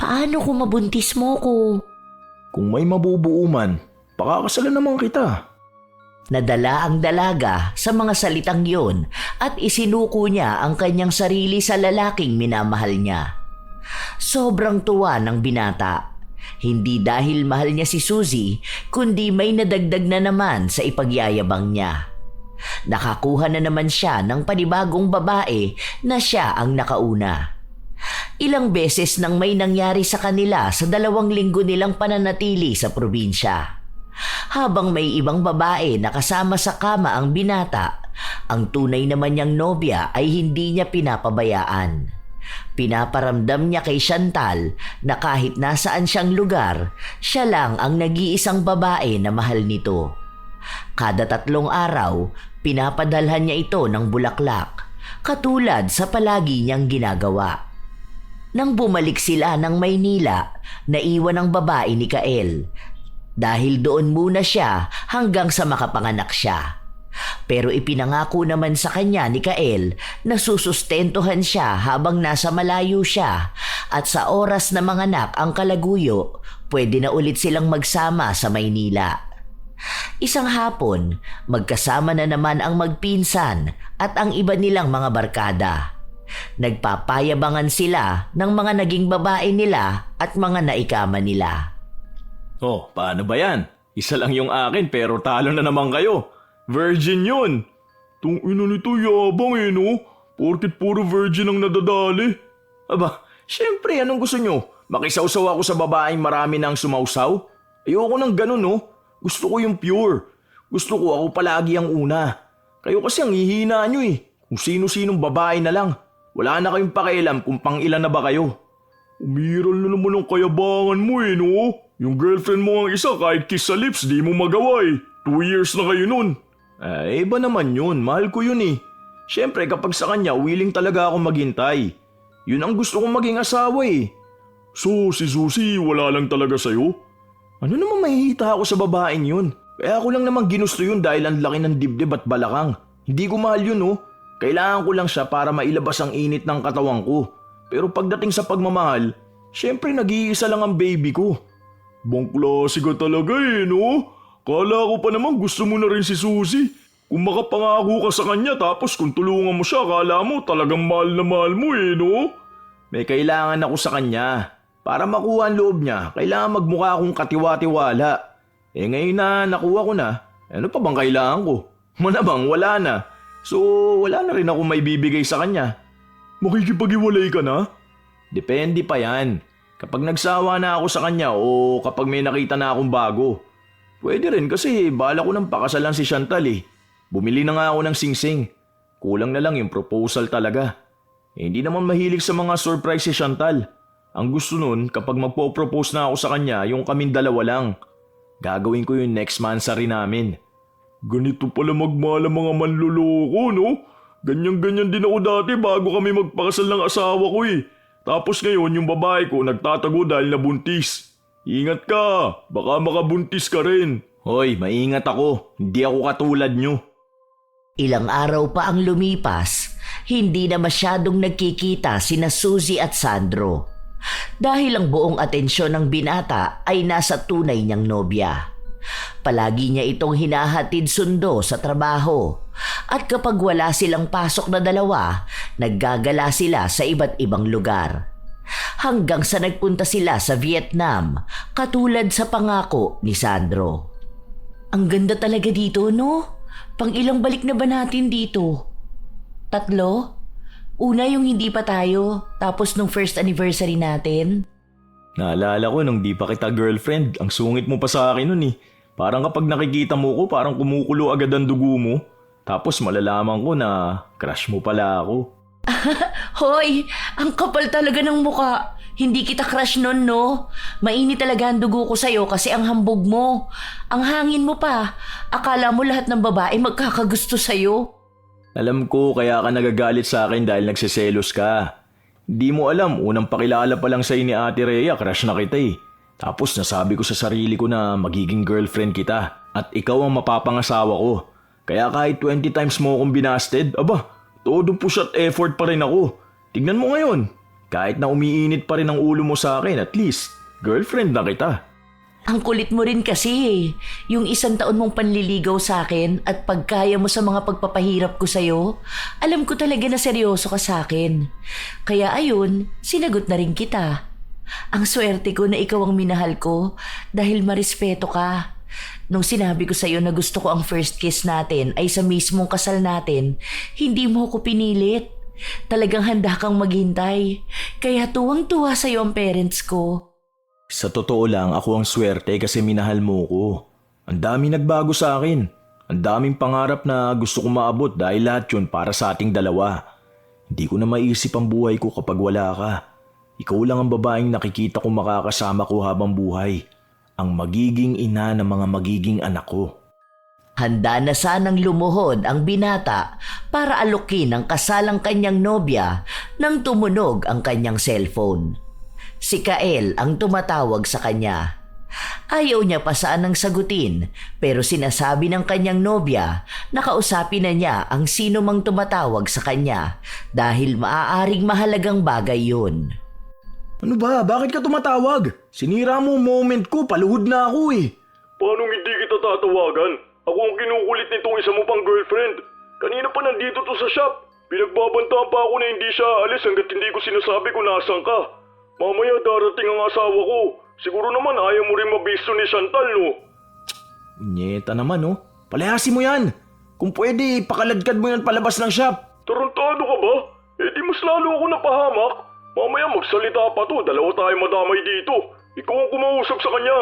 Paano kung mabuntis mo ko? Kung may mabubuo man, pakakasalan naman kita. Nadala ang dalaga sa mga salitang yon at isinuko niya ang kanyang sarili sa lalaking minamahal niya. Sobrang tuwa ng binata. Hindi dahil mahal niya si Suzy, kundi may nadagdag na naman sa ipagyayabang niya. Nakakuha na naman siya ng panibagong babae na siya ang nakauna. Ilang beses nang may nangyari sa kanila sa 2 linggo nilang pananatili sa probinsya. Habang may ibang babae na kasama sa kama ang binata, ang tunay naman niyang nobya ay hindi niya pinapabayaan. Pinaparamdam niya kay Chantal na kahit nasaan siyang lugar, siya lang ang nag-iisang babae na mahal nito. Kada 3 araw, pinapadalhan niya ito ng bulaklak, katulad sa palagi niyang ginagawa. Nang bumalik sila ng Maynila, naiwan ang babae ni Kael. Dahil doon muna siya hanggang sa makapanganak siya. Pero ipinangako naman sa kanya ni Kael na susustentuhan siya habang nasa malayo siya at sa oras na manganak ang kalaguyo, pwede na ulit silang magsama sa Maynila. Isang hapon, magkasama na naman ang magpinsan at ang iba nilang mga barkada. Nagpapayabangan sila ng mga naging babae nila at mga naikama nila. Oh, paano ba yan? Isa lang yung akin pero talo na naman kayo. Virgin yun. Tung ina nito yabang no? Porket puro virgin ang nadadali. Aba, syempre anong gusto nyo? Makisawsaw ako sa babaeng marami nang sumausaw? Ayoko ng ganun no? Gusto ko yung pure. Gusto ko ako palagi ang una. Kayo kasi ang hihina nyo Kung sino-sinong babae na lang. Wala na kayong pakialam kung pang ilan na ba kayo. Umiral na naman ang kayabangan mo no? Yung girlfriend mo ang isa kahit kiss sa lips di mo magawa 2 years na kayo nun. Iba naman yun. Mahal ko yun Siyempre kapag sa kanya willing talaga ako maghintay. Yun ang gusto kong maging asawa So si Suzy wala lang talaga sa'yo? Ano naman mahihita ako sa babaeng yun? Kaya ako lang naman ginusto yun dahil ang laki ng dibdib at balakang. Hindi ko mahal yun Kailangan ko lang siya para mailabas ang init ng katawan ko. Pero pagdating sa pagmamahal, siyempre nag-iisa lang ang baby ko. Bang klase ka talaga no? Kala ko pa naman gusto mo na rin si Suzy. Kung makapangako ka sa kanya tapos kung tulungan mo siya, kala mo talagang mahal na mahal mo no? May kailangan ako sa kanya. Para makuha ang loob niya, kailangan magmukha akong katiwa-tiwala. Ngayon na nakuha ko na, ano pa bang kailangan ko? Malamang wala na. So wala na rin ako may bibigay sa kanya. Makikipag-iwalay ka na? Depende pa yan. Kapag nagsawa na ako sa kanya o kapag may nakita na akong bago. Pwede rin kasi bala ko nang pakasalan si Chantal Bumili na nga ako ng singsing. Kulang na lang yung proposal talaga. Hindi naman mahilig sa mga surprise si Chantal. Ang gusto nun kapag magpo-propose na ako sa kanya yung kaming dalawa lang. Gagawin ko yung next mansari namin. Ganito pala magmahal ang mga manloloko no? Ganyan-ganyan din ako dati bago kami magpakasal ng asawa ko Tapos ngayon yung babae ko nagtatago dahil nabuntis. Ingat ka, baka makabuntis ka rin. Hoy, maingat ako. Hindi ako katulad nyo. Ilang araw pa ang lumipas, hindi na masyadong nagkikita sina Suzy at Sandro. Dahil ang buong atensyon ng binata ay nasa tunay niyang nobya. Palagi niya itong hinahatid sundo sa trabaho. At kapag wala silang pasok na dalawa, naggagala sila sa iba't ibang lugar. Hanggang sa nagpunta sila sa Vietnam, katulad sa pangako ni Sandro. Ang ganda talaga dito, no? Pang-ilang balik na ba natin dito? 3? Una yung hindi pa tayo, tapos nung first anniversary natin. Naalala ko nung di pa kita girlfriend, ang sungit mo pa sa akin nun Parang kapag nakikita mo ko, parang kumukulo agad ang dugo mo. Tapos malalaman ko na crush mo pala ako. Hoy, ang kapal talaga ng muka. Hindi kita crush nun, no? Mainit talaga ang dugo ko sa'yo kasi ang hambog mo. Ang hangin mo pa. Akala mo lahat ng babae magkakagusto sa'yo. Alam ko kaya ka nagagalit sa akin dahil nagsiselos ka. Hindi mo alam, unang pakilala pa lang sa'yo ni Ate Rhea, crush na kita eh. Tapos nasabi ko sa sarili ko na magiging girlfriend kita at ikaw ang mapapangasawa ko. Kaya kahit 20 times mo akong binasted, aba, todo push at effort pa rin ako. Tignan mo ngayon, kahit na umiinit pa rin ang ulo mo sa akin, at least, girlfriend na kita. Ang kulit mo rin kasi eh. Yung 1 taon mong panliligaw sa akin at pagkaya mo sa mga pagpapahirap ko sa'yo, alam ko talaga na seryoso ka sa akin. Kaya ayun, sinagot na rin kita. Ang swerte ko na ikaw ang minahal ko dahil marespeto ka. Nung sinabi ko sa'yo na gusto ko ang first kiss natin ay sa mismong kasal natin, hindi mo ko pinilit. Talagang handa kang maghintay. Kaya tuwang-tuwa sa'yo ang parents ko. Sa totoo lang, ako ang swerte kasi minahal mo ko. Ang daming nagbago sa akin. Ang daming pangarap na gusto kong maabot dahil lahat yun para sa ating dalawa. Hindi ko na maisip ang buhay ko kapag wala ka. Ikaw lang ang babaeng nakikita ko makakasama ko habang buhay. Ang magiging ina ng mga magiging anak ko. Handa na sanang lumuhod ang binata para alukin ang kasalang kanyang nobya nang tumunog ang kanyang cellphone. Si Kael ang tumatawag sa kanya. Ayaw niya pa sanang sagutin pero sinasabi ng kanyang nobya na kausapin na niya ang sino mang tumatawag sa kanya dahil maaaring mahalagang bagay yun. Ano ba? Bakit ka tumatawag? Sinira mo moment ko, paluhod na ako eh. Paano hindi kita tatawagan? Ako ang kinukulit nitong isa mo pang girlfriend. Kanina pa nandito to sa shop. Pinagbabantaan pa ako na hindi siya aalis hanggat hindi ko sinasabi kung nasan ka. Mamaya darating ang asawa ko. Siguro naman ayaw mo rin mabisto ni Chantal, no? Nyeta naman oh. Palayasin mo yan. Kung pwede, pakaladkad mo yan palabas ng shop. Tarantado ka ba? Eh di mas lalo ako napahamak. Mamaya magsalita pa to, dalawa tayo madamay dito. Ikaw ang kumausap sa kanya.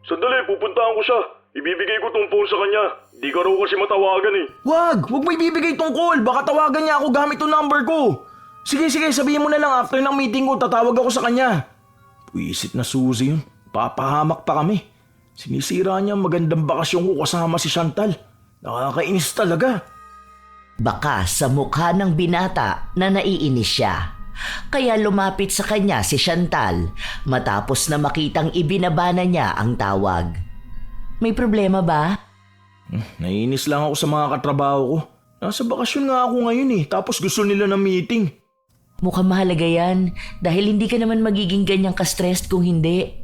Sandali, pupuntahan ko siya. Ibibigay ko tong phone sa kanya. Di ka raw kasi matawagan eh. Wag mo ibibigay tong call. Baka tawagan niya ako gamit tong number ko. Sige, sabihin mo na lang after ng meeting ko, tatawag ako sa kanya. Puisit na Suzy yun. Papahamak pa kami. Sinisira niya ang magandang bakasyon ko kasama si Chantal. Nakakainis talaga. Baka sa mukha ng binata na naiinis siya. Kaya lumapit sa kanya si Chantal matapos na makitang ibinaba na niya ang tawag. May problema ba? Naiinis lang ako sa mga katrabaho ko. Nasa bakasyon nga ako ngayon eh, tapos gusto nila ng meeting. Mukhang mahalaga yan dahil hindi ka naman magiging ganyang ka-stressed kung hindi.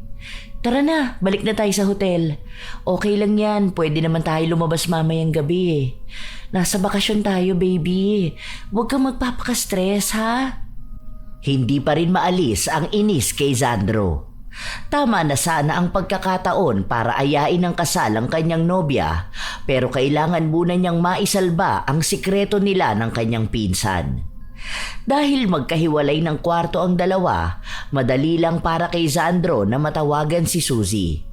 Tara na, balik na tayo sa hotel. Okay lang yan, pwede naman tayo lumabas mamayang gabi eh. Nasa bakasyon tayo, baby. Huwag kang magpapaka-stress, ha? Hindi pa rin maalis ang inis kay Sandro. Tama na sana ang pagkakataon para ayain ng kasal ang kanyang nobya, pero kailangan muna niyang maisalba ang sikreto nila ng kanyang pinsan. Dahil magkahiwalay ng kwarto ang dalawa, madali lang para kay Sandro na matawagan si Suzy.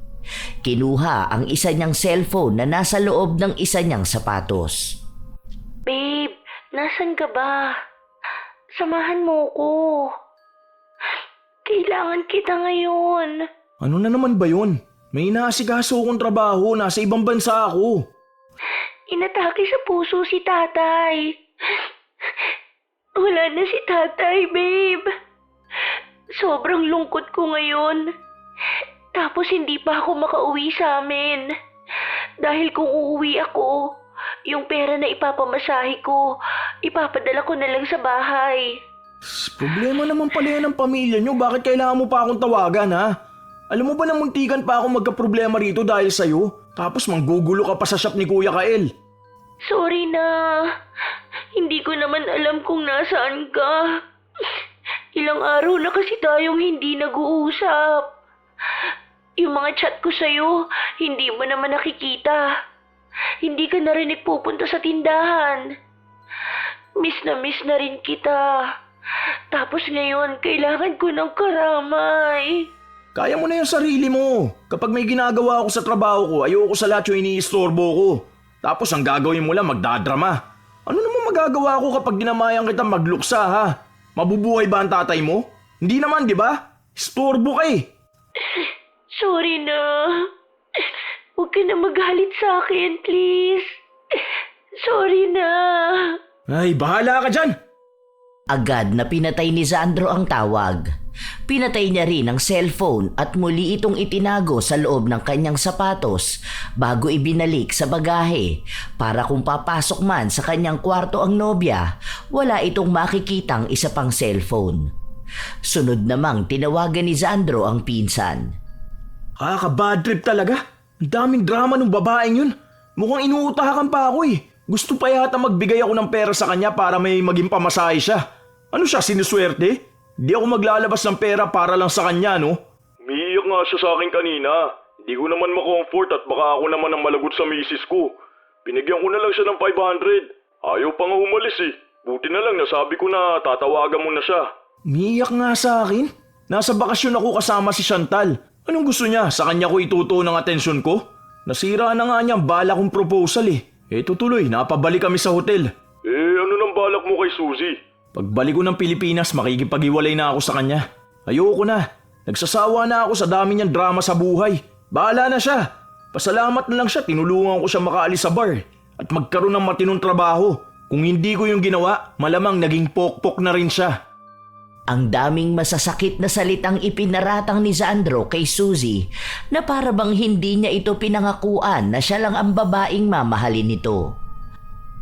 Kinuha ang isa niyang cellphone na nasa loob ng isa niyang sapatos. Babe, nasan ka ba? Samahan mo ko. Kailangan kita ngayon. Ano na naman ba yun? May inaasikaso akong trabaho, nasa ibang bansa ako. Inatake sa puso si tatay. Wala na si tatay, babe. Sobrang lungkot ko ngayon. Tapos hindi pa ako makauwi sa amin. Dahil kung uuwi ako, yung pera na ipapamasahe ko, ipapadala ko na lang sa bahay. Problema naman pala yan ng pamilya nyo. Bakit kailangan mo pa akong tawagan, ha? Alam mo ba na muntikan pa ako magkaproblema rito dahil sa'yo? Tapos manggugulo ka pa sa shop ni Kuya Kael. Sorry na. Hindi ko naman alam kung nasaan ka. Ilang araw na kasi tayong hindi nag-uusap. Yung mga chat ko sa'yo, hindi mo naman nakikita. Hindi ka na rin nagpupunta sa tindahan. Miss na rin kita. Tapos ngayon, kailangan ko ng karamay. Kaya mo na yung sarili mo. Kapag may ginagawa ako sa trabaho ko, ayoko sa lahat yung iniistorbo ko. Tapos ang gagawin mo lang magdadrama. Ano naman magagawa ko kapag dinamayan kita magluksa, ha? Mabubuhay ba ang tatay mo? Hindi naman, di ba? Istorbo ka eh. Sorry na. Huwag ka na magalit sa akin, please. Sorry na. Ay, bahala ka dyan. Agad na pinatay ni Sandro ang tawag. Pinatay niya rin ang cellphone at muli itong itinago sa loob ng kanyang sapatos bago ibinalik sa bagahe para kung papasok man sa kanyang kwarto ang nobya, wala itong makikitang isa pang cellphone. Sunod namang tinawagan ni Sandro ang pinsan. Kaka-bad trip talaga. Ang daming drama ng babaeng yun. Mukhang inuutakan pa ako eh. Gusto pa yata magbigay ako ng pera sa kanya para may maging pamasahe siya. Ano siya, sinuswerte? Di ako maglalabas ng pera para lang sa kanya, no? Umiiyak nga siya sa akin kanina. Hindi ko naman makomfort at baka ako naman ang malagot sa misis ko. Binigyan ko na lang siya ng 500. Ayaw pa nga umalis eh. Buti na lang nasabi ko na tatawagan mo na siya. Umiiyak nga sa akin. Nasa bakasyon ako kasama si Chantal. Anong gusto niya? Sa kanya ko itutuon ng atensyon ko? Nasira na nga niya ang bala kong proposal eh. Eto tuloy, napabalik kami sa hotel. Ano nang balak mo kay Suzy? Pagbalik ko ng Pilipinas, makikipag-iwalay na ako sa kanya. Ayoko na. Nagsasawa na ako sa dami niyang drama sa buhay. Bahala na siya. Pasalamat na lang siya, tinulungan ko siya makaalis sa bar at magkaroon ng matinong trabaho. Kung hindi ko yung ginawa, malamang naging pokpok na rin siya. Ang daming masasakit na salitang ipinaratang ni Sandro kay Suzy na para bang hindi niya ito pinangakuan na siya lang ang babaeng mamahalin nito.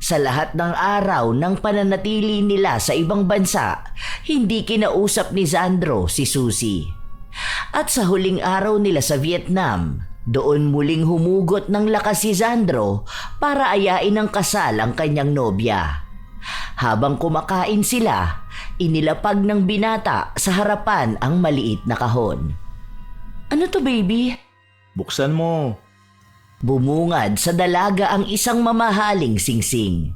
Sa lahat ng araw ng pananatili nila sa ibang bansa, hindi kinausap ni Sandro si Suzy. At sa huling araw nila sa Vietnam, doon muling humugot ng lakas si Sandro para ayain ng kasal ang kanyang nobya. Habang kumakain sila, inilapag ng binata sa harapan ang maliit na kahon. Ano to, baby? Buksan mo. Bumungad sa dalaga ang isang mamahaling singsing.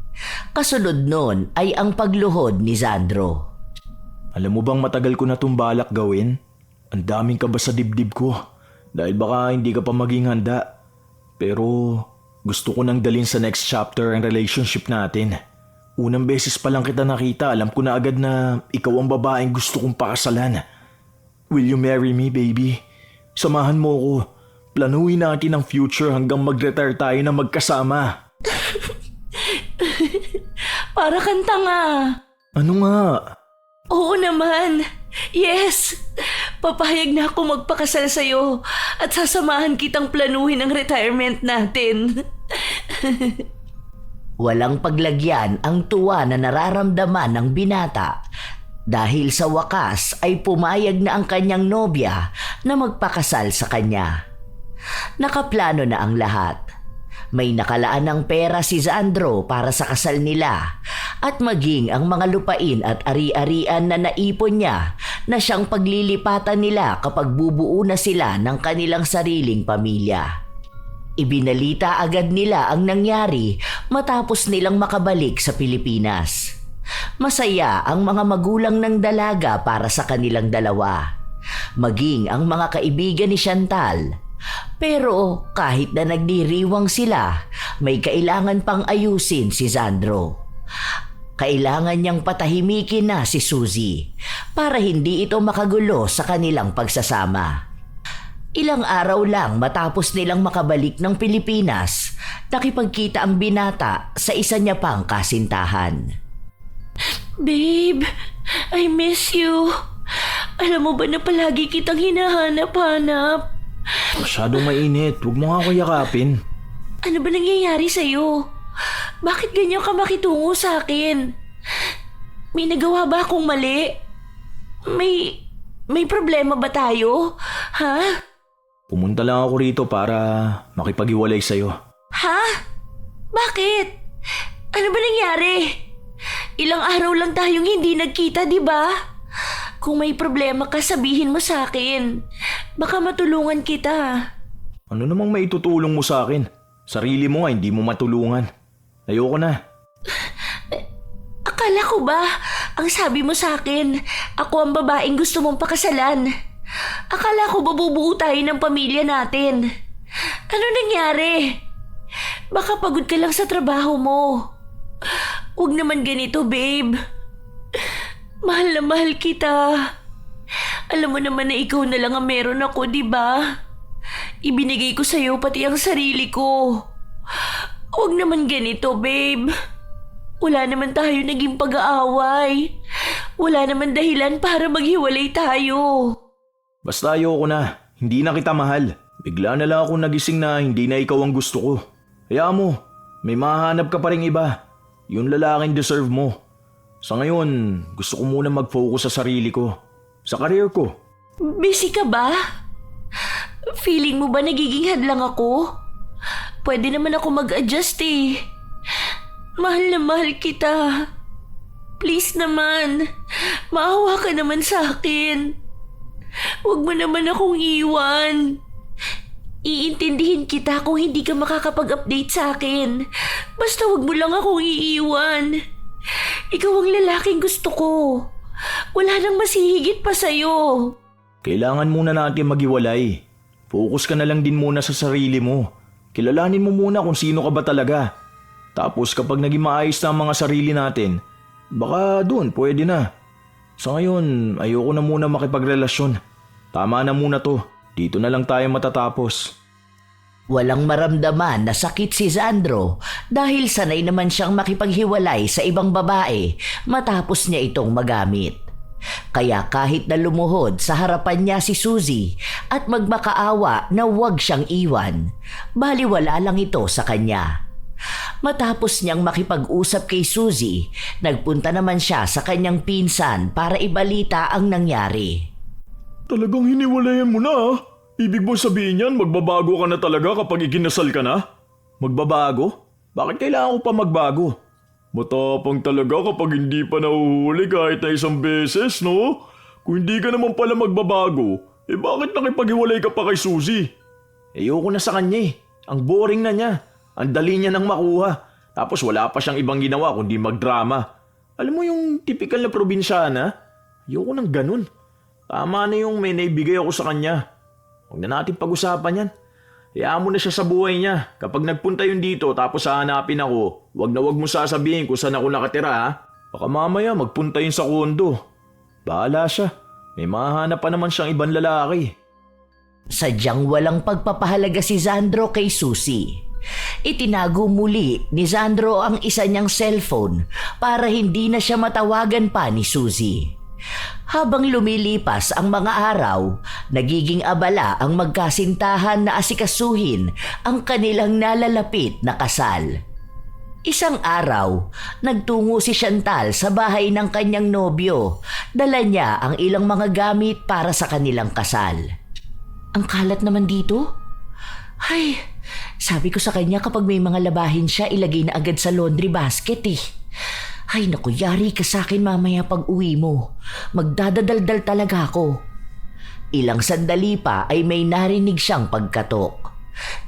Kasunod nun ay ang pagluhod ni Sandro. Alam mo bang matagal ko na itong balak gawin? Ang daming kaba sa dibdib ko. Dahil baka hindi ka pa maging handa. Pero gusto ko nang dalhin sa next chapter ang relationship natin. Unang beses pa lang kita nakita, alam ko na agad na ikaw ang babaeng gusto kong pakasalan. Will you marry me, baby? Samahan mo ko. Planuhin natin ang future hanggang mag-retire tayo na magkasama. Para kang tanga. Ano nga? Oo naman. Yes. Papayag na ako magpakasal sa'yo at sasamahan kitang planuhin ang retirement natin. Walang paglagyan ang tuwa na nararamdaman ng binata dahil sa wakas ay pumayag na ang kanyang nobya na magpakasal sa kanya. Nakaplano na ang lahat. May nakalaan ng pera si Sandro para sa kasal nila at maging ang mga lupain at ari-arian na naipon niya na siyang paglilipatan nila kapag bubuo na sila ng kanilang sariling pamilya. Ibinalita agad nila ang nangyari matapos nilang makabalik sa Pilipinas. Masaya ang mga magulang ng dalaga para sa kanilang dalawa, maging ang mga kaibigan ni Chantal. Pero kahit na nagdiriwang sila, may kailangan pang ayusin si Sandro. Kailangan niyang patahimikin na si Suzy para hindi ito makagulo sa kanilang pagsasama. Ilang araw lang matapos nilang makabalik ng Pilipinas, nakipagkita ang binata sa isa niya pang kasintahan. Babe, I miss you. Alam mo ba na palagi kitang hinahanap-hanap? Masyadong mainit. Huwag mo nga ako yakapin. Ano ba nangyayari sa'yo? Bakit ganyan ka makitungo sa akin? May nagawa ba akong mali? May problema ba tayo? Ha? Pumunta lang ako rito para makipag-iwalay sa'yo. Ha? Bakit? Ano ba nangyari? Ilang araw lang tayong hindi nagkita, di ba? Kung may problema ka, sabihin mo sa akin. Baka matulungan kita. Ano namang maitutulong mo sa akin? Sarili mo nga, hindi mo matulungan. Ayoko na. Akala ko ba, ang sabi mo sa akin, ako ang babaeng gusto mong pakasalan. Akala ko babubuo tayo ng pamilya natin. Ano nangyari? Baka pagod ka lang sa trabaho mo. Huwag naman ganito, babe. Mahal na mahal kita. Alam mo naman na ikaw na lang ang meron ako, di ba? Ibinigay ko sa'yo pati ang sarili ko. Huwag naman ganito, babe. Wala naman tayo naging pag-aaway. Wala naman dahilan para maghiwalay tayo. Basta ayoko na. Hindi na kita mahal. Bigla na lang ako nagising na hindi na ikaw ang gusto ko. Hayaan mo, may mahanap ka pa ring iba. Yung lalaking deserve mo. Sa ngayon, gusto ko muna mag-focus sa sarili ko. Sa career ko. Busy ka ba? Feeling mo ba nagiging hadlang ako? Pwede naman ako mag-adjust eh. Mahal na mahal kita. Please naman, maawa ka naman sa akin. Huwag mo naman akong iwan. Iintindihin kita kung hindi ka makakapag-update sa akin. Basta huwag mo lang akong iiwan. Ikaw ang lalaking gusto ko. Wala nang masihigit pa sa'yo. Kailangan muna natin maghiwalay. Focus ka na lang din muna sa sarili mo. Kilalanin mo muna kung sino ka ba talaga. Tapos kapag naging maayos na ang mga sarili natin, baka doon pwede na. Sa ngayon, ayoko na muna makipagrelasyon. Tama na muna to. Dito na lang tayo matatapos. Walang maramdaman na sakit si Sandro dahil sanay naman siyang makipaghiwalay sa ibang babae matapos niya itong magamit. Kaya kahit na lumuhod sa harapan niya si Suzy at magmakaawa na huwag siyang iwan, baliwala lang ito sa kanya. Matapos niyang makipag-usap kay Suzy, nagpunta naman siya sa kanyang pinsan para ibalita ang nangyari. Talagang hiniwalayan mo na ah. Ibig mo sabihin yan, magbabago ka na talaga kapag ikinasal ka na? Magbabago? Bakit kailangan ko pa magbago? Matapang talaga kapag hindi pa nahuhuli kahit na isang beses, no? Kung hindi ka naman pala magbabago, bakit nakipaghiwalay ka pa kay Suzy? Ayoko na sa kanya eh. Ang boring na niya. Ang dali niya nang makuha. Tapos wala pa siyang ibang ginawa kundi magdrama. Alam mo yung typical na probinsyana? Ayoko nang ganun. Tama na yung may naibigay ako sa kanya. Huwag na natin pag-usapan yan. Hayaan mo na siya sa buhay niya. Kapag nagpunta yun dito tapos hahanapin ako, huwag mo sasabihin kung saan ako nakatira ha. Baka mamaya magpunta yun sa kondo. Bahala siya. May mahanap pa naman siyang ibang lalaki. Sadyang walang pagpapahalaga si Sandro kay Suzy. Itinago muli ni Sandro ang isa niyang cellphone para hindi na siya matawagan pa ni Suzy. Habang lumilipas ang mga araw, nagiging abala ang magkasintahan na asikasuhin ang kanilang nalalapit na kasal. Isang araw, nagtungo si Chantal sa bahay ng kanyang nobyo. Dala niya ang ilang mga gamit para sa kanilang kasal. Ang kalat naman dito? Ay, sabi ko sa kanya kapag may mga labahin siya, ilagay na agad sa laundry basket eh. Ay naku, yari ka sa akin mamaya pag uwi mo. Magdadadaldal talaga ako. Ilang sandali pa ay may narinig siyang pagkatok.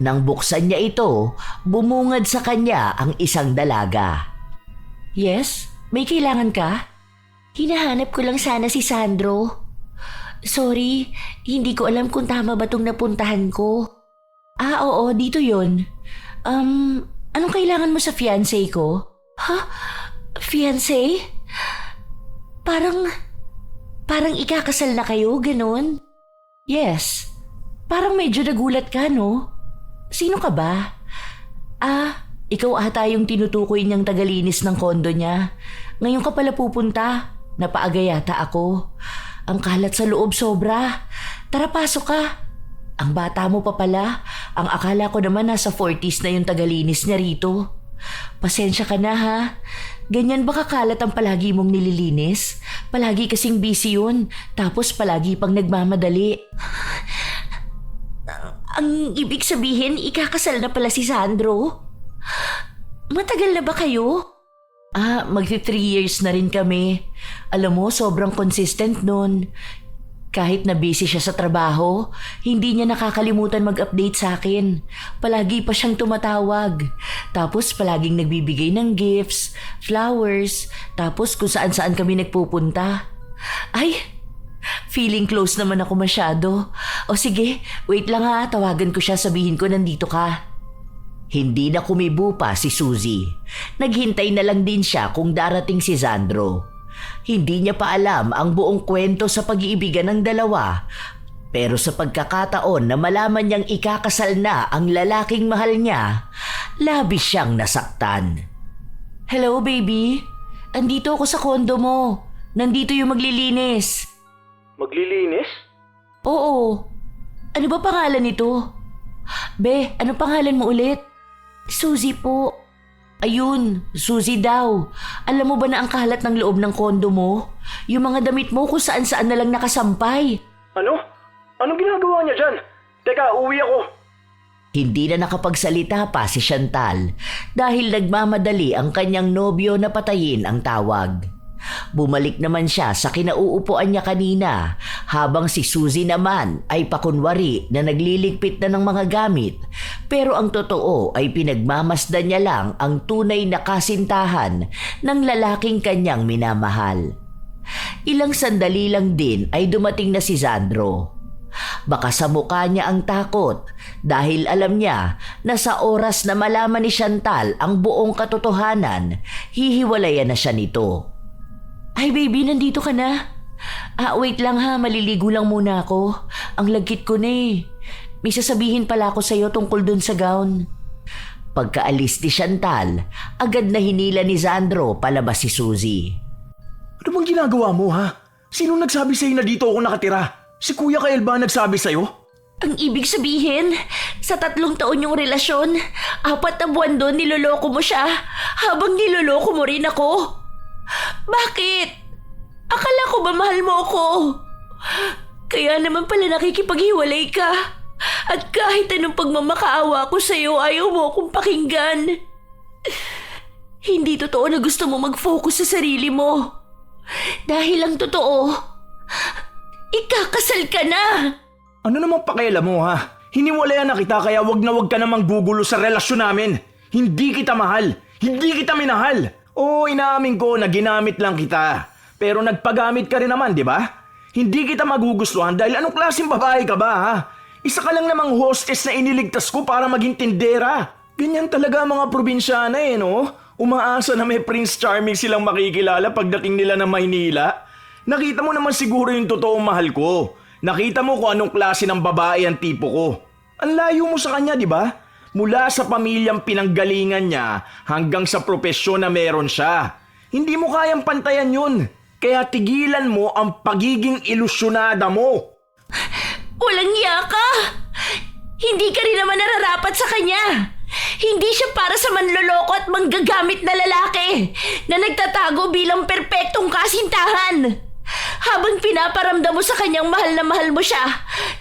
Nang buksan niya ito, bumungad sa kanya ang isang dalaga. Yes? May kailangan ka? Hinahanap ko lang sana si Sandro. Sorry, hindi ko alam kung tama ba itong napuntahan ko. Ah, oo, dito yun. Anong kailangan mo sa fiancé ko? Ha? Fiancé? Parang ikakasal na kayo, ganun? Yes. Parang medyo nagulat ka, no? Sino ka ba? Ah, ikaw ata yung tinutukoy niyang tagalinis ng kondo niya. Ngayon ka pala pupunta. Napaaga yata ako. Ang kalat sa loob sobra. Tara, pasok ka. Ang bata mo pa pala. Ang akala ko naman nasa 40s na yung tagalinis niya rito. Pasensya ka na ha. Ganyan ba kakalat ang palagi mong nililinis? Palagi kasing busy yun. Tapos palagi pang nagmamadali. Ang ibig sabihin, ikakasal na pala si Sandro? Matagal na ba kayo? Ah, magti 3 years na rin kami. Alam mo, sobrang consistent nun. Kahit na busy siya sa trabaho, hindi niya nakakalimutan mag-update sa akin. Palagi pa siyang tumatawag. Tapos palaging nagbibigay ng gifts, flowers, tapos kung saan-saan kami nagpupunta. Ay, feeling close naman ako masyado. O sige, wait lang ha, tawagan ko siya, sabihin ko nandito ka. Hindi na kumibo pa si Suzy. Naghintay na lang din siya kung darating si Sandro. Hindi niya pa alam ang buong kwento sa pag-iibigan ng dalawa. Pero sa pagkakataon na malaman niyang ikakasal na ang lalaking mahal niya, labis siyang nasaktan. Hello, baby. Andito ako sa kondo mo. Nandito yung maglilinis. Maglilinis? Oo. Ano ba pangalan nito? Be, ano pangalan mo ulit? Suzy po. Ayun, Suzy daw. Alam mo ba na ang kalat ng loob ng kondo mo? Yung mga damit mo kung saan-saan na lang nakasampay. Ano? Anong ginagawa niya dyan? Teka, uwi ako. Hindi na nakapagsalita pa si Chantal dahil nagmamadali ang kanyang nobyo na patayin ang tawag. Bumalik naman siya sa kinauupuan niya kanina habang si Suzy naman ay pakunwari na nagliligpit na ng mga gamit, pero ang totoo ay pinagmamasdan niya lang ang tunay na kasintahan ng lalaking kanyang minamahal. Ilang sandali lang din ay dumating na si Sandro. Baka sa mukha niya ang takot dahil alam niya na sa oras na malaman ni Chantal ang buong katotohanan, hihiwalayan na siya nito. Ay baby, nandito ka na? Wait lang ha, maliligo lang muna ako. Ang lagkit ko na eh. May sasabihin pala ako sa'yo tungkol dun sa gown. Pagkaalis ni Chantal, agad na hinila ni Sandro palabas si Suzy. Ano bang ginagawa mo ha? Sino nagsabi sa'yo na dito ako nakatira? Si Kuya Kael ba nagsabi sa'yo? Ang ibig sabihin, sa 3 taon yung relasyon, 4 na buwan doon niloloko mo siya habang niloloko mo rin ako. Bakit? Akala ko ba mahal mo ako? Kaya naman pala nakikipaghiwalay ka. At kahit anong pagmamakaawa ko sa'yo, ayaw mo akong pakinggan. Hindi totoo na gusto mo mag-focus sa sarili mo. Dahil ang totoo, ikakasal ka na. Ano namang pakialam mo ha? Hiniwalayan na kita kaya wag ka namang gugulo sa relasyon namin. Hindi kita mahal. Hindi kita minahal. Oo, inaamin ko na ginamit lang kita. Pero nagpagamit ka rin naman, di ba? Hindi kita magugustuhan dahil anong klaseng babae ka ba ha? Isa ka lang namang hostess na iniligtas ko para maging tindera. Ganyan talaga mga probinsyana eh, no? Umaasa na may Prince Charming silang makikilala pagdating nila ng Maynila. Nakita mo naman siguro yung totoong mahal ko. Nakita mo kung anong klase ng babae ang tipo ko. Ang layo mo sa kanya, di ba? Mula sa pamilyang pinanggalingan niya hanggang sa propesyon na meron siya. Hindi mo kayang pantayan yun. Kaya tigilan mo ang pagiging ilusyonada mo. Walang iya ka! Hindi ka rin naman nararapat sa kanya. Hindi siya para sa manloloko at manggagamit na lalaki na nagtatago bilang perpektong kasintahan. Habang pinaparamdam mo sa kanyang mahal na mahal mo siya,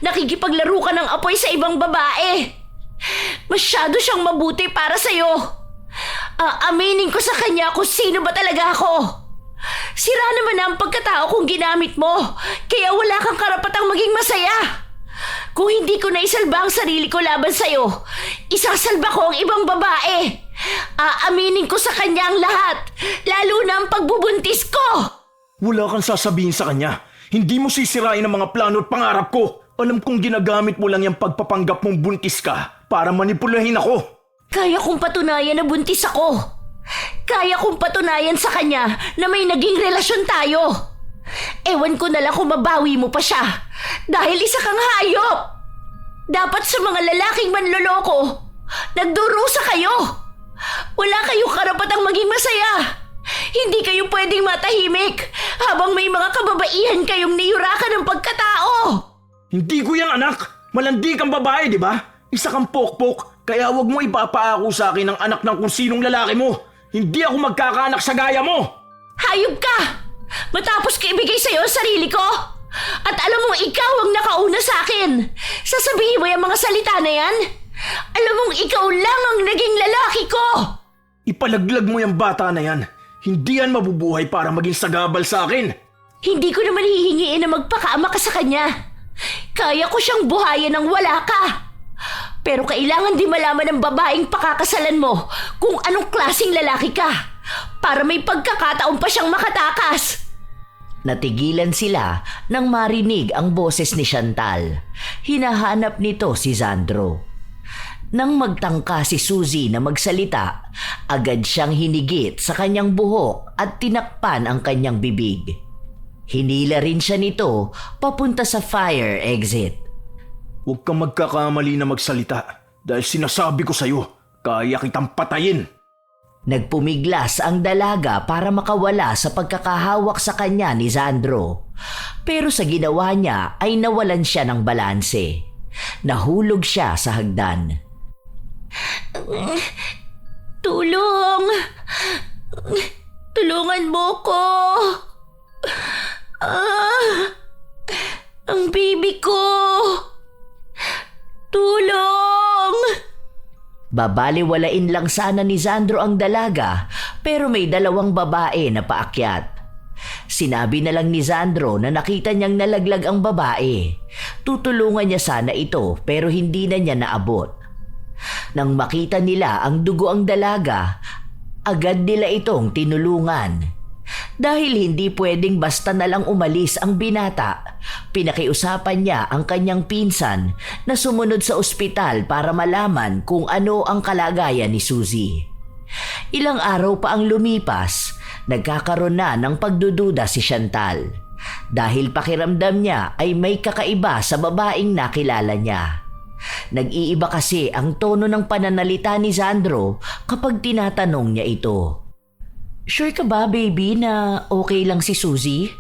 nakikipaglaro ka ng apoy sa ibang babae. Masyado siyang mabuti para sa'yo. Aaminin ko sa kanya kung sino ba talaga ako. Sira naman na ang pagkatao kung ginamit mo, kaya wala kang karapatang maging masaya. Kung hindi ko naisalba ang sarili ko laban sa'yo, isasalba ko ang ibang babae. Aaminin ko sa kanya ang lahat, lalo na ang pagbubuntis ko. Wala kang sasabihin sa kanya. Hindi mo sisirain ang mga plano at pangarap ko. Alam kong ginagamit mo lang yung pagpapanggap mong buntis ka para manipulahin ako. Kaya kong patunayan na buntis ako. Kaya kong patunayan sa kanya na may naging relasyon tayo. Ewan ko na lang kung mabawi mo pa siya dahil isa kang hayop. Dapat sa mga lalaking manloloko, nagdurusa kayo. Wala kayong karapatang maging masaya. Hindi kayo pwedeng matahimik habang may mga kababaihan kayong niyurakan ng pagkatao. Hindi ko yan anak. Malandi kang babae, di ba? Isa kang pokpok. Kaya wag mo ipapaako sa akin ang anak ng kung sinong lalaki mo. Hindi ako magkakaanak sa gaya mo. Hayop ka! Matapos ko ibigay sa'yo ang sarili ko? At alam mo ikaw ang nakauna sa akin. Sasabihin mo yung mga salita na yan? Alam mong ikaw lang ang naging lalaki ko. Ipalaglag mo yung bata na yan. Hindi yan mabubuhay para maging sagabal sa akin. Hindi ko naman hihingiin na magpakaama ka sa kanya. Kaya ko siyang buhayan ng wala ka. Pero kailangan din malaman ng babaeng pakakasalan mo kung anong klaseng lalaki ka para may pagkakataon pa siyang makatakas. Natigilan sila nang marinig ang boses ni Chantal. Hinahanap nito si Sandro. Nang magtangka si Suzy na magsalita, agad siyang hinigit sa kanyang buhok at tinakpan ang kanyang bibig. Hinila rin siya nito papunta sa fire exit. Huwag kang magkakamali na magsalita dahil sinasabi ko sa'yo, kaya kitang patayin. Nagpumiglas ang dalaga para makawala sa pagkakahawak sa kanya ni Sandro. Pero sa ginawa niya ay nawalan siya ng balanse. Nahulog siya sa hagdan. Tulong! Tulungan mo ko! Ang baby ko! Tulong! Babaliwalain lang sana ni Sandro ang dalaga pero may dalawang babae na paakyat. Sinabi na lang ni Sandro na nakita niyang nalaglag ang babae. Tutulungan niya sana ito pero hindi na niya naabot. Nang makita nila ang dugo ang dalaga, agad nila itong tinulungan. Dahil hindi pwedeng basta na lang umalis ang binata, pinakiusapan niya ang kanyang pinsan na sumunod sa ospital para malaman kung ano ang kalagayan ni Suzy. Ilang araw pa ang lumipas, nagkakaroon na ng pagdududa si Chantal. Dahil pakiramdam niya ay may kakaiba sa babaeng nakilala niya. Nag-iiba kasi ang tono ng pananalita ni Sandro kapag tinatanong niya ito. Sure ka ba, baby, na okay lang si Suzy?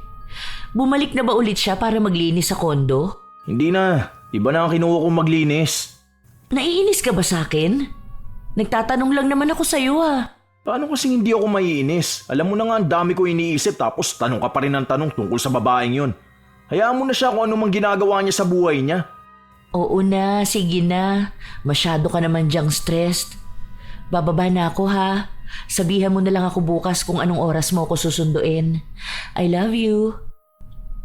Bumalik na ba ulit siya para maglinis sa kondo? Hindi na, iba na ang kinuha kong maglinis. Naiinis ka ba sa akin? Nagtatanong lang naman ako sa'yo Paano kasing hindi ako maiinis? Alam mo na nga ang dami ko iniisip tapos tanong ka pa rin ng tanong tungkol sa babaeng yun. Hayaan mo na siya kung ano mang ginagawa niya sa buhay niya. Oo na, sige na. Masyado ka naman diyang stressed. Bababa na ako ha. Sabihan mo na lang ako bukas kung anong oras mo ako susunduin. I love you.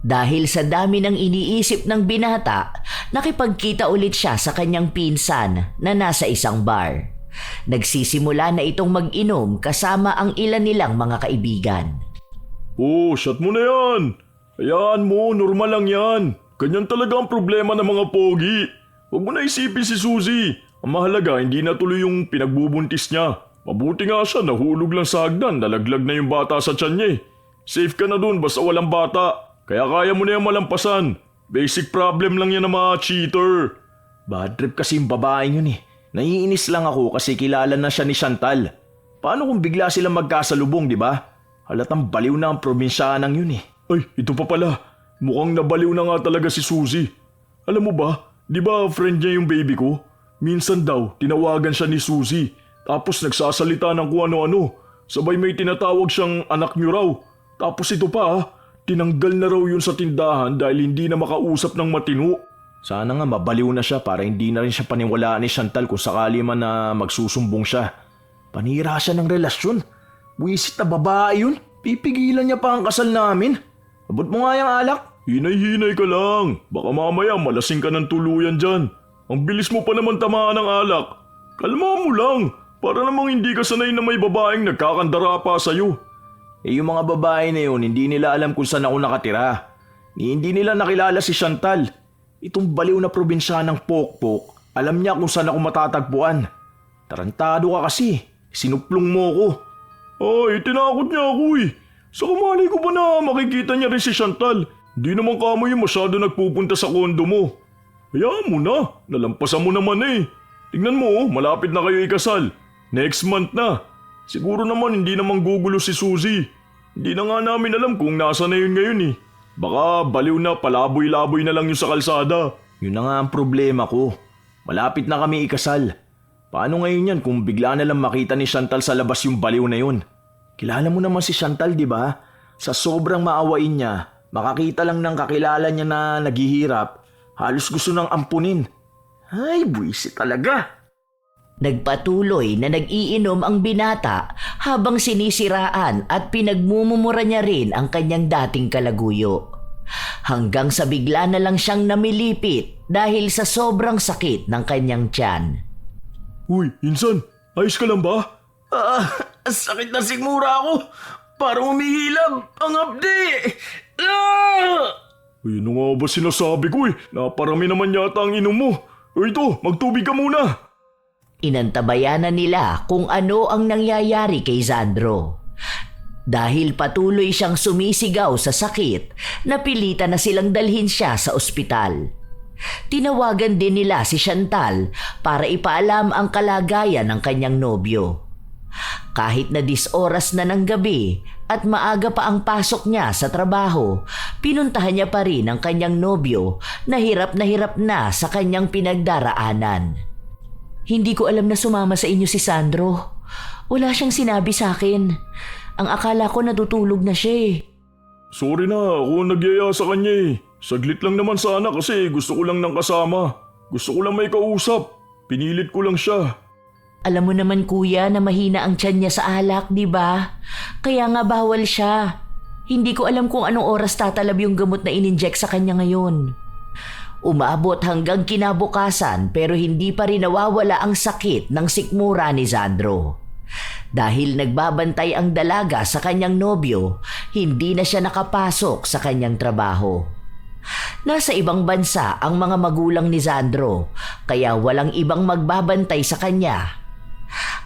Dahil sa dami ng iniisip ng binata, nakipagkita ulit siya sa kanyang pinsan na nasa isang bar. Nagsisimula na itong mag-inom kasama ang ilan nilang mga kaibigan. Oh, shot mo na yan. Hayaan mo, normal lang yan. Ganyan talaga ang problema ng mga pogi. Huwag mo na isipin si Suzy. Ang mahalaga, hindi natuloy yung pinagbubuntis niya. Mabuti nga siya, nahulog lang sa hagdan, nalaglag na yung bata sa tiyan niya. Safe ka na dun basta walang bata. Kaya kaya mo na yung malampasan. Basic problem lang yan ng mga cheater. Bad trip kasi yung babaeng yun Naiinis lang ako kasi kilala na siya ni Chantal. Paano kung bigla silang magkasalubong, di ba? Halatang baliw na ang probinsyanang yun Ay, ito pa pala. Mukhang nabaliw na nga talaga si Suzy. Alam mo ba, di ba friend niya yung baby ko? Minsan daw, tinawagan siya ni Suzy. Tapos nagsasalita ng kung ano-ano. Sabay may tinatawag siyang anak niyo raw. Tapos ito pa tinanggal na raw yun sa tindahan dahil hindi na makausap ng matino. Sana nga mabaliw na siya para hindi na rin siya paniwalaan ni Chantal kung sakali man na magsusumbong siya. Panira siya ng relasyon. Buwisit na babae yun. Pipigilan niya pa ang kasal namin. Abot mo nga yung alak. Hinay-hinay ka lang. Baka mamaya malasing ka ng tuluyan dyan. Ang bilis mo pa naman tamaan ng alak. Kalma mo lang. Para namang hindi ka sanay na may babaeng nagkakandara pa sa'yo. Yung mga babae na yun, hindi nila alam kung saan ako nakatira. Hindi nila nakilala si Chantal. Itong baliw na probinsyanang pokpok, alam niya kung saan ako matatagpuan. Tarantado ka kasi. Sinuplong mo ko. Ay, tinakot niya ako Sa kumali ko ba na makikita niya rin si Chantal? Di naman kamo yung masyado nagpupunta sa kondo mo. Hayaan mo na, nalampasan mo naman Tingnan mo malapit na kayo ikasal. Next month na. Siguro naman hindi naman gugulo si Suzy. Hindi na nga namin alam kung nasa na yun ngayon Baka baliw na palaboy-laboy na lang yung sa kalsada. Yun na nga ang problema ko. Malapit na kami ikasal. Paano ngayon yan kung bigla na lang makita ni Chantal sa labas yung baliw na yun? Kilala mo naman si Chantal, di ba? Sa sobrang maawain niya, makakita lang ng kakilala niya na naghihirap, halos gusto nang ampunin. Ay, buwisit talaga. Nagpatuloy na nag-iinom ang binata habang sinisiraan at pinagmumumura niya rin ang kanyang dating kalaguyo. Hanggang sa bigla na lang siyang namilipit dahil sa sobrang sakit ng kanyang tiyan. Uy, insan, ayos ka lang ba? Sakit na sigmura ako. Parang umihilab ang abdi. Ay, ano nga ba sinasabi ko Naparami naman yata ang inom mo. Ito, magtubig ka muna. Inantabayanan nila kung ano ang nangyayari kay Sandro. Dahil patuloy siyang sumisigaw sa sakit, napilitan na silang dalhin siya sa ospital. Tinawagan din nila si Chantal para ipaalam ang kalagayan ng kanyang nobyo. Kahit na 10 oras na ng gabi at maaga pa ang pasok niya sa trabaho, pinuntahan niya pa rin ang kanyang nobyo na hirap na sa kanyang pinagdaraanan. Hindi ko alam na sumama sa inyo si Sandro. Wala siyang sinabi sa akin. Ang akala ko natutulog na siya eh. Sorry na, ako nagyaya sa kanya eh. Saglit lang naman sana kasi gusto ko lang ng kasama. Gusto ko lang may kausap. Pinilit ko lang siya. Alam mo naman kuya na mahina ang tiyan niya sa alak, di ba? Kaya nga bawal siya. Hindi ko alam kung anong oras tatalab yung gamot na ininject sa kanya ngayon. Umabot hanggang kinabukasan pero hindi pa rin nawawala ang sakit ng sikmura ni Sandro. Dahil nagbabantay ang dalaga sa kanyang nobyo, hindi na siya nakapasok sa kanyang trabaho. Nasa ibang bansa ang mga magulang ni Sandro, kaya walang ibang magbabantay sa kanya.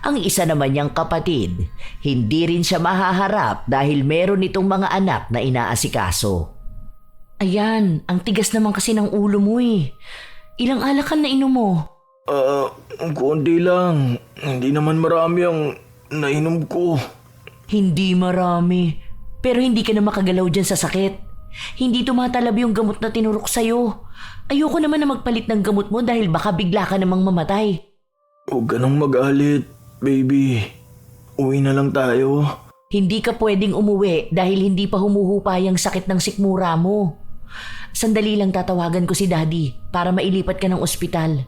Ang isa naman niyang kapatid, hindi rin siya mahaharap dahil meron itong mga anak na inaasikaso. Ayan, ang tigas naman kasi ng ulo mo eh. Ilang alakan na inom mo? Konti lang. Hindi naman marami ang nainom ko. Hindi marami. Pero hindi ka na makagalaw dyan sa sakit. Hindi tumatalab yung gamot na tinurok sa'yo. Ayoko naman na magpalit ng gamot mo dahil baka bigla ka namang mamatay. Huwag ka nang magalit, baby. Uwi na lang tayo. Hindi ka pwedeng umuwi dahil hindi pa humuhupay ang sakit ng sikmura mo. Sandali lang tatawagan ko si Daddy para mailipat ka ng ospital.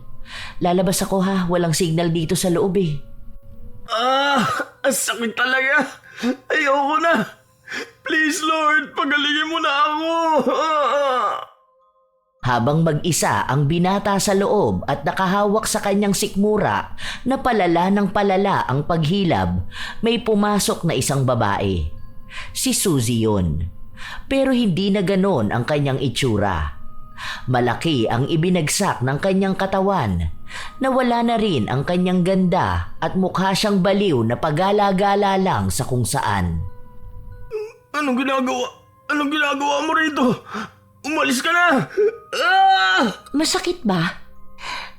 Lalabas ako ha, walang signal dito sa loob eh. Ang sakit talaga. Ayoko na. Please Lord, pagalingin mo na ako. Habang mag-isa ang binata sa loob at nakahawak sa kanyang sikmura na palala ng palala ang paghilab, may pumasok na isang babae. Si Suzy yun. Pero hindi na ganon ang kanyang itsura. Malaki ang ibinagsak ng kanyang katawan. Nawala na rin ang kanyang ganda at mukha siyang baliw na pagala-gala lang sa kung saan. Anong ginagawa? Anong ginagawa mo rito? Umalis ka na! Masakit ba?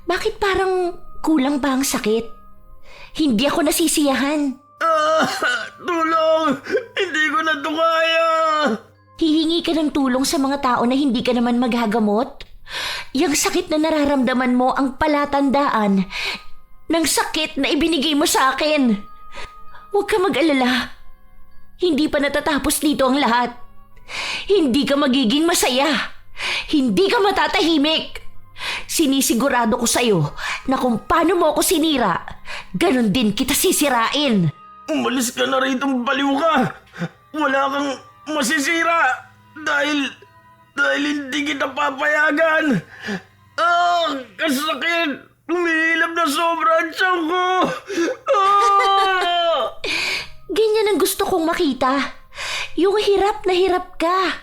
Bakit parang kulang ba ang sakit? Hindi ako nasisiyahan. Tulong! Hindi ko na to kaya! Hihingi ka ng tulong sa mga tao na hindi ka naman maghagamot? Yang sakit na nararamdaman mo ang palatandaan ng sakit na ibinigay mo sa akin. Huwag ka mag-alala. Hindi pa natatapos dito ang lahat. Hindi ka magiging masaya. Hindi ka matatahimik. Sinisigurado ko sa'yo na kung paano mo ako sinira, ganon din kita sisirain. Umalis ka na rito, baliw ka! Wala kang masisira dahil hindi kita papayagan. Kasakit! Umihilap na sobra ang tiyan ko! Ganyan ang gusto kong makita. Yung hirap na hirap ka.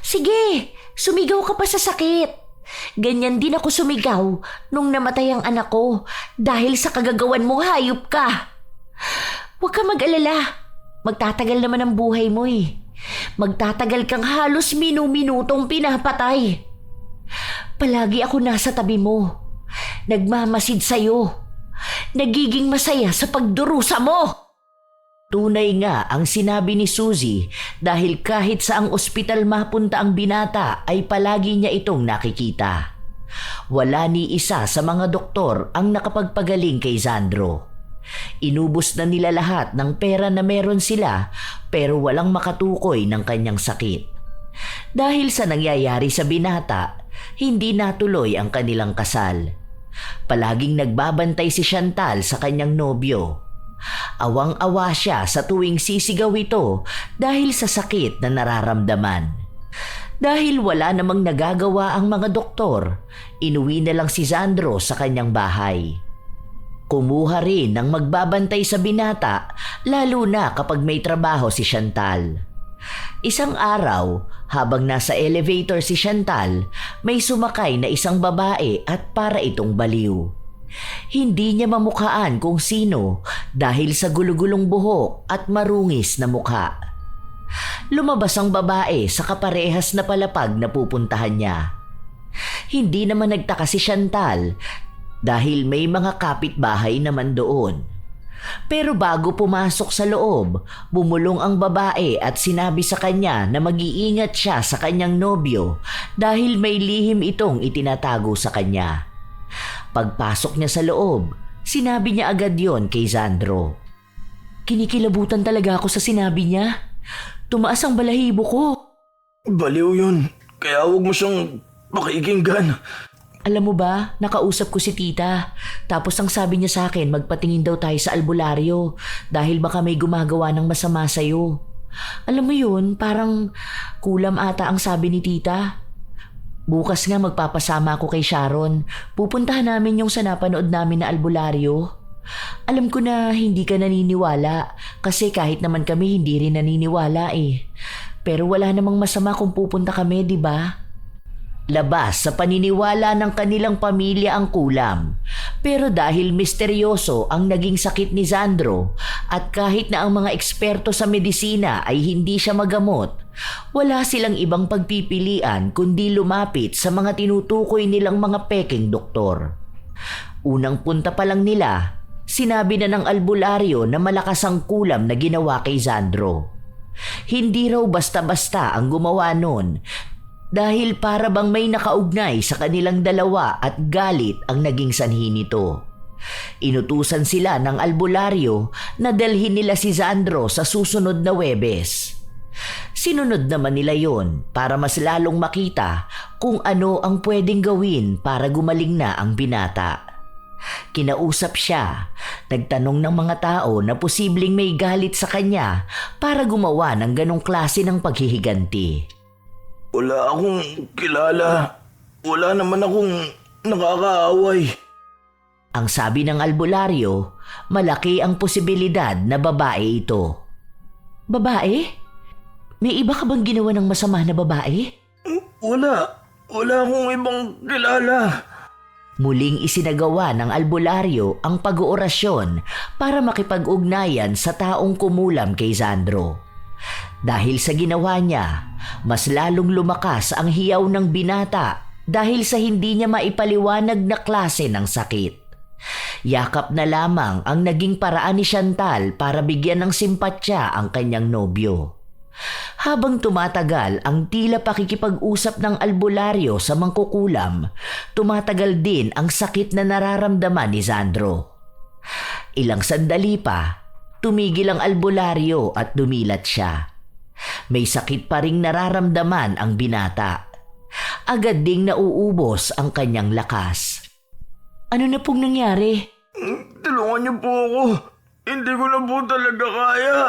Sige, sumigaw ka pa sa sakit. Ganyan din ako sumigaw nung namatay ang anak ko dahil sa kagagawan mo hayop ka. Huwag ka mag-alala. Magtatagal naman ang buhay mo eh. Magtatagal kang halos minu-minutong pinapatay. Palagi ako nasa tabi mo. Nagmamasid sa'yo. Nagiging masaya sa pagdurusa mo. Tunay nga ang sinabi ni Suzy dahil kahit sa ang ospital mapunta ang binata ay palagi niya itong nakikita. Wala ni isa sa mga doktor ang nakapagpagaling kay Sandro. Inubos na nila lahat ng pera na meron sila pero walang makatukoy ng kanyang sakit. Dahil sa nangyayari sa binata, hindi natuloy ang kanilang kasal. Palaging nagbabantay si Chantal sa kanyang nobyo. Awang-awa siya sa tuwing sisigaw ito dahil sa sakit na nararamdaman. Dahil wala namang nagagawa ang mga doktor, inuwi na lang si Sandro sa kanyang bahay. Kumuha rin ng magbabantay sa binata lalo na kapag may trabaho si Chantal. Isang araw, habang nasa elevator si Chantal, may sumakay na isang babae at para itong baliw. Hindi niya mamukhaan kung sino dahil sa gulugulong buhok at marungis na mukha. Lumabas ang babae sa kaparehas na palapag na pupuntahan niya. Hindi naman nagtaka si Chantal dahil may mga kapitbahay naman doon. Pero bago pumasok sa loob, bumulong ang babae at sinabi sa kanya na mag-iingat siya sa kanyang nobyo dahil may lihim itong itinatago sa kanya. Pagpasok niya sa loob, sinabi niya agad yon kay Sandro. Kinikilabutan talaga ako sa sinabi niya. Tumaas ang balahibo ko. Baliw yun. Kaya huwag mo siyang pakikinggan. Alam mo ba, nakausap ko si tita. Tapos ang sabi niya sa akin, magpatingin daw tayo sa albularyo dahil baka may gumagawa ng masama sa'yo. Alam mo yun, parang kulam ata ang sabi ni tita. Bukas nga magpapasama ako kay Sharon. Pupuntahan namin yung sa napanood namin na albularyo. Alam ko na hindi ka naniniwala kasi kahit naman kami hindi rin naniniwala eh. Pero wala namang masama kung pupunta kami, di ba? Labas sa paniniwala ng kanilang pamilya ang kulam. Pero dahil misteryoso ang naging sakit ni Sandro at kahit na ang mga eksperto sa medisina ay hindi siya magamot, wala silang ibang pagpipilian kundi lumapit sa mga tinutukoy nilang mga peking doktor. Unang punta pa lang nila, sinabi na ng albularyo na malakas ang kulam na ginawa kay Sandro. Hindi raw basta-basta ang gumawa nun dahil para bang may nakaugnay sa kanilang dalawa at galit ang naging sanhi nito. Inutusan sila ng albularyo na dalhin nila si Sandro sa susunod na Huwebes. Sinunod naman nila yon para mas lalong makita kung ano ang pwedeng gawin para gumaling na ang binata. Kinausap siya, nagtanong ng mga tao na posibleng may galit sa kanya para gumawa ng ganong klase ng paghihiganti. Wala akong kilala. Wala naman akong nakakaaway. Ang sabi ng albularyo, malaki ang posibilidad na babae ito. Babae? May iba ka bang ginawa ng masama na babae? Wala. Wala akong ibang kilala. Muling isinagawa ng albularyo ang pag-oorasyon para makipag-ugnayan sa taong kumulam kay Sandro. Dahil sa ginawa niya, mas lalong lumakas ang hiyaw ng binata dahil sa hindi niya maipaliwanag na klase ng sakit. Yakap na lamang ang naging paraan ni Chantal para bigyan ng simpatya ang kanyang nobyo. Habang tumatagal ang tila pakikipag-usap ng albularyo sa mangkukulam, tumatagal din ang sakit na nararamdaman ni Sandro. Ilang sandali pa, tumigil ang albularyo at dumilat siya. May sakit pa ring nararamdaman ang binata. Agad ding nauubos ang kanyang lakas. Ano na pong nangyari? Tulungan niyo po ako. Hindi ko na po talaga kaya.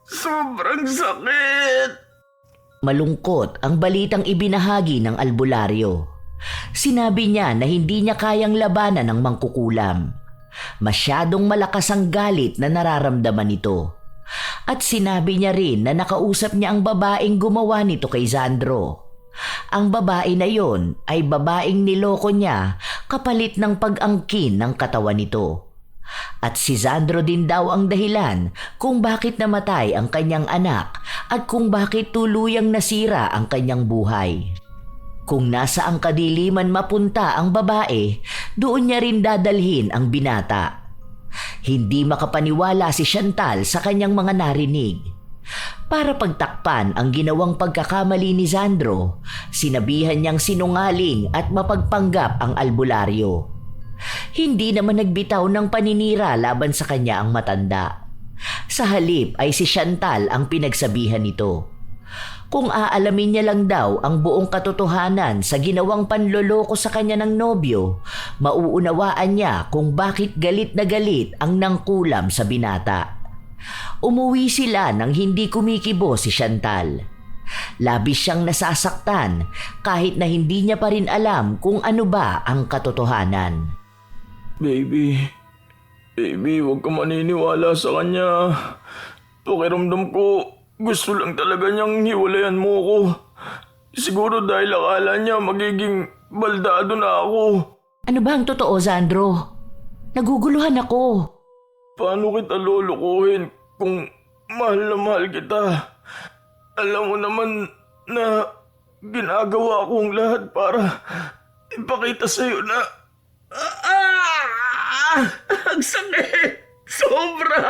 Sobrang sakit. Malungkot ang balitang ibinahagi ng albularyo. Sinabi niya na hindi niya kayang labanan ng mangkukulam. Masyadong malakas ang galit na nararamdaman nito. At sinabi niya rin na nakausap niya ang babaeng gumawa nito kay Sandro. Ang babae na yon ay babaeng niloko niya kapalit ng pag-angkin ng katawan nito. At si Sandro din daw ang dahilan kung bakit namatay ang kanyang anak at kung bakit tuluyang nasira ang kanyang buhay. Kung nasa ang kadiliman mapunta ang babae, doon niya rin dadalhin ang binata. Hindi makapaniwala si Chantal sa kanyang mga narinig. Para pagtakpan ang ginawang pagkakamali ni Sandro, sinabihan niyang sinungaling at mapagpanggap ang albularyo. Hindi naman nagbitaw ng paninira laban sa kanya ang matanda. Sa halip ay si Chantal ang pinagsabihan nito. Kung aalamin niya lang daw ang buong katotohanan sa ginawang panloloko sa kanya ng nobyo, mauunawaan niya kung bakit galit na galit ang nangkulam sa binata. Umuwi sila nang hindi kumikibo si Chantal. Labis siyang nasasaktan kahit na hindi niya pa rin alam kung ano ba ang katotohanan. Baby, huwag ka maniniwala sa kanya. Pakiramdam ko, gusto lang talaga niyang hiwalayan mo ko. Siguro dahil akala niya magiging baldado na ako. Ano ba ang totoo, Sandro? Naguguluhan ako. Paano kita lulukuhin kung mahal na mahal kita? Alam mo naman na ginagawa kong lahat para ipakita sa'yo na... Ang sakit! Sobra!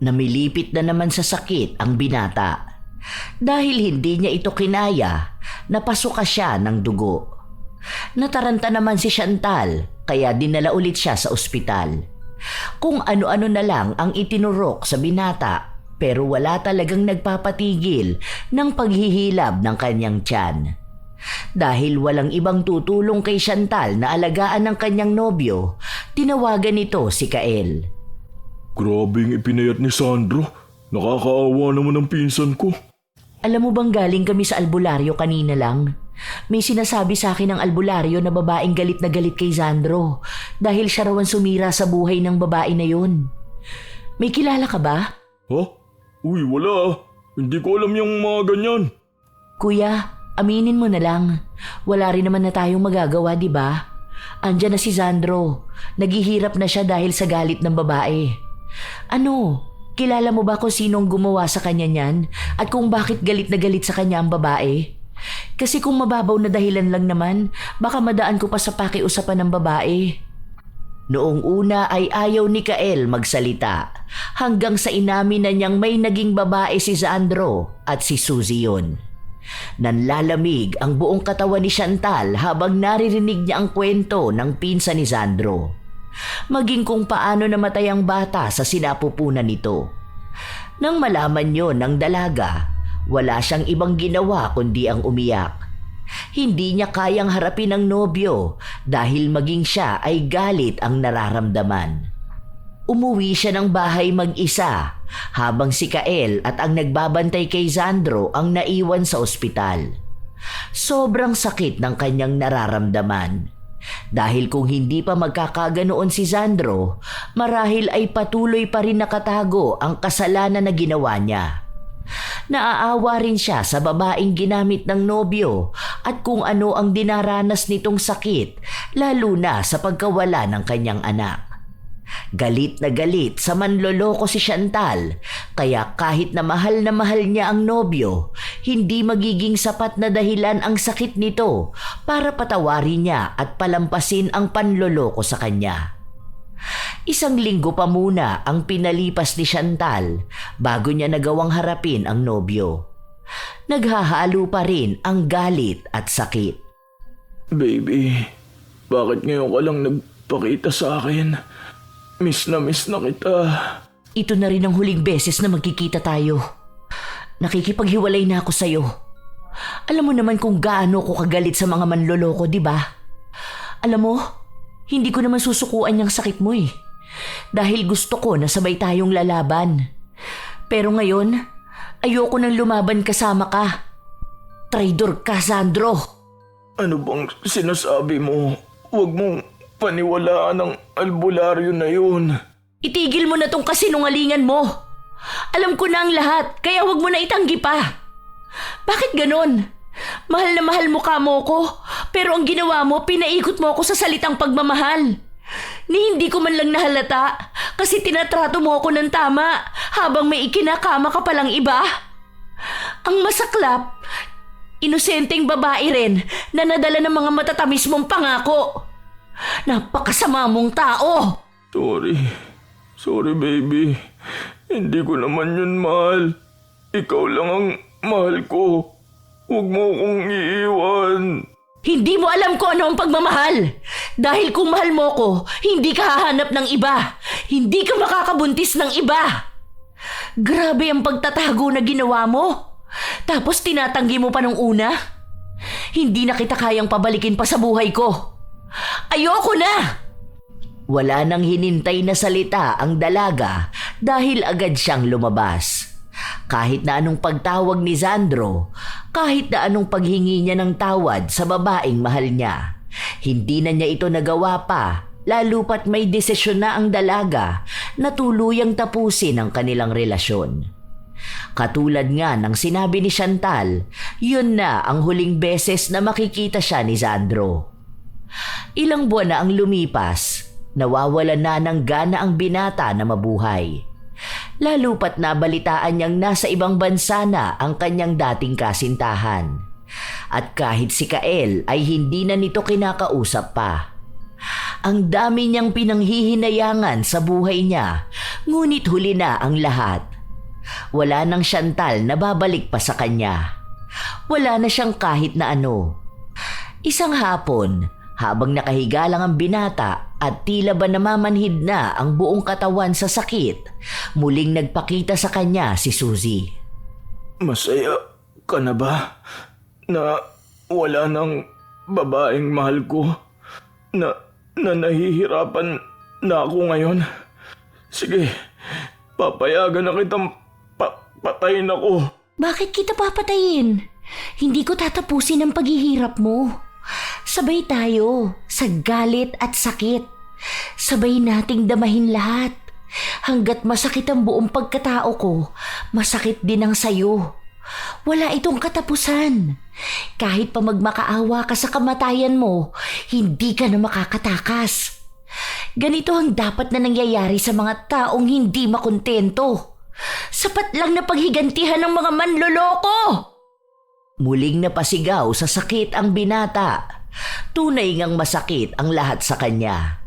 Namilipit na naman sa sakit ang binata. Dahil hindi niya ito kinaya, napasuka siya ng dugo. Nataranta naman si Chantal, kaya dinala ulit siya sa ospital. Kung ano-ano na lang ang itinurok sa binata, pero wala talagang nagpapatigil ng paghihilab ng kanyang tiyan. Dahil walang ibang tutulong kay Chantal na alagaan ng kanyang nobyo, tinawagan nito si Kael. Grabing ipinayat ni Sandro. Nakakaawa naman ang pinsan ko. Alam mo bang galing kami sa albularyo kanina lang? May sinasabi sa akin ng albularyo na babaeng galit na galit kay Sandro dahil siya raw ang sumira sa buhay ng babae na yun. May kilala ka ba? Ha? Uy, wala. Hindi ko alam yung mga ganyan. Kuya, aminin mo na lang. Wala rin naman na tayong magagawa, di ba? Andyan na si Sandro. Naghihirap na siya dahil sa galit ng babae. Ano? Kilala mo ba kung sinong gumawa sa kanya niyan at kung bakit galit na galit sa kanya ang babae? Kasi kung mababaw na dahilan lang naman, baka madaan ko pa sa pakiusapan ng babae. Noong una ay ayaw ni Kael magsalita hanggang sa inamin na niyang may naging babae si Sandro at si Suzy yun. Nanlalamig ang buong katawan ni Chantal habang naririnig niya ang kwento ng pinsan ni Sandro. Maging kung paano namatay ang bata sa sinapupunan nito. Nang malaman yon ng dalaga, wala siyang ibang ginawa kundi ang umiyak. Hindi niya kayang harapin ang nobyo dahil maging siya ay galit ang nararamdaman. Umuwi siya ng bahay mag-isa habang si Kael at ang nagbabantay kay Sandro ang naiwan sa ospital. Sobrang sakit ng kanyang nararamdaman. Dahil kung hindi pa magkakaganoon si Sandro, marahil ay patuloy pa rin nakatago ang kasalanan na ginawa niya. Naaawa rin siya sa babaeng ginamit ng nobyo at kung ano ang dinaranas nitong sakit, lalo na sa pagkawala ng kanyang anak. Galit na galit sa manloloko si Chantal, kaya kahit na mahal niya ang nobyo, hindi magiging sapat na dahilan ang sakit nito para patawarin niya at palampasin ang panloloko sa kanya. Isang linggo pa muna ang pinalipas ni Chantal bago niya nagawang harapin ang nobyo. Naghahalo pa rin ang galit at sakit. Baby, bakit ngayon ka lang nagpakita sa akin? Miss na kita. Ito na rin ang huling beses na magkikita tayo. Nakikipaghiwalay na ako sa'yo. Alam mo naman kung gaano ko kagalit sa mga manloloko, di ba? Alam mo, hindi ko naman susukuan yung sakit mo eh. Dahil gusto ko na sabay tayong lalaban. Pero ngayon, ayoko nang lumaban kasama ka. Traidor ka, Sandro. Ano bang sinasabi mo? Huwag mong paniwalaan ang albularyo na yun. Itigil mo na tong kasinungalingan mo. Alam ko na ang lahat, kaya wag mo na itanggi pa. Bakit ganon? Mahal na mahal mo ka mo ko, pero ang ginawa mo, pinaikot mo ako sa salitang pagmamahal. Ni hindi ko man lang nahalata, kasi tinatrato mo ako ng tama, habang may ikinakama ka palang iba. Ang masaklap, inosenteng babae rin na nadala ng mga matatamis mong pangako. Napakasama mong tao! Sorry baby. Hindi ko naman yun mahal. Ikaw lang ang mahal ko. Huwag mo akong iiwan. Hindi mo alam kung ano ang pagmamahal. Dahil kung mahal mo ko, hindi ka hahanap ng iba. Hindi ka makakabuntis ng iba. Grabe ang pagtatago na ginawa mo. Tapos tinatanggi mo pa nung una. Hindi na kita kayang pabalikin pa sa buhay ko. Ayoko na! Wala nang hinintay na salita ang dalaga dahil agad siyang lumabas. Kahit na anong pagtawag ni Sandro, kahit na anong paghingi niya ng tawad sa babaeng mahal niya, hindi na niya ito nagawa pa, lalo pat may desisyon na ang dalaga na tuluyang tapusin ang kanilang relasyon. Katulad nga ng sinabi ni Chantal, yun na ang huling beses na makikita siya ni Sandro. Ilang buwan na ang lumipas, Nawawalan na ng gana ang binata na mabuhay. Lalo pat nabalitaan niyang nasa ibang bansa na ang kanyang dating kasintahan. At kahit si Kael ay hindi na nito kinakausap pa. Ang dami niyang pinanghihinayangan sa buhay niya, ngunit huli na ang lahat. Wala nang Chantal na babalik pa sa kanya. Wala na siyang kahit na ano. Isang hapon, habang nakahiga lang ang binata at tila ba namamanhid na ang buong katawan sa sakit, muling nagpakita sa kanya si Suzy. Masaya ka na ba? Na wala ng babaeng mahal ko? Na nahihirapan na ako ngayon? Sige, papayagan na kitang patayin ako. Bakit kita papatayin? Hindi ko tatapusin ang paghihirap mo. Sabay tayo sa galit at sakit. Sabay nating damahin lahat. Hanggat masakit ang buong pagkatao ko, masakit din ang sayo. Wala itong katapusan. Kahit pa magmakaawa ka sa kamatayan mo, hindi ka na makakatakas. Ganito ang dapat na nangyayari sa mga taong hindi makontento. Sapat lang na paghigantihan ng mga manloloko. Muling napasigaw sa sakit ang binata. Tunay ngang masakit ang lahat sa kanya.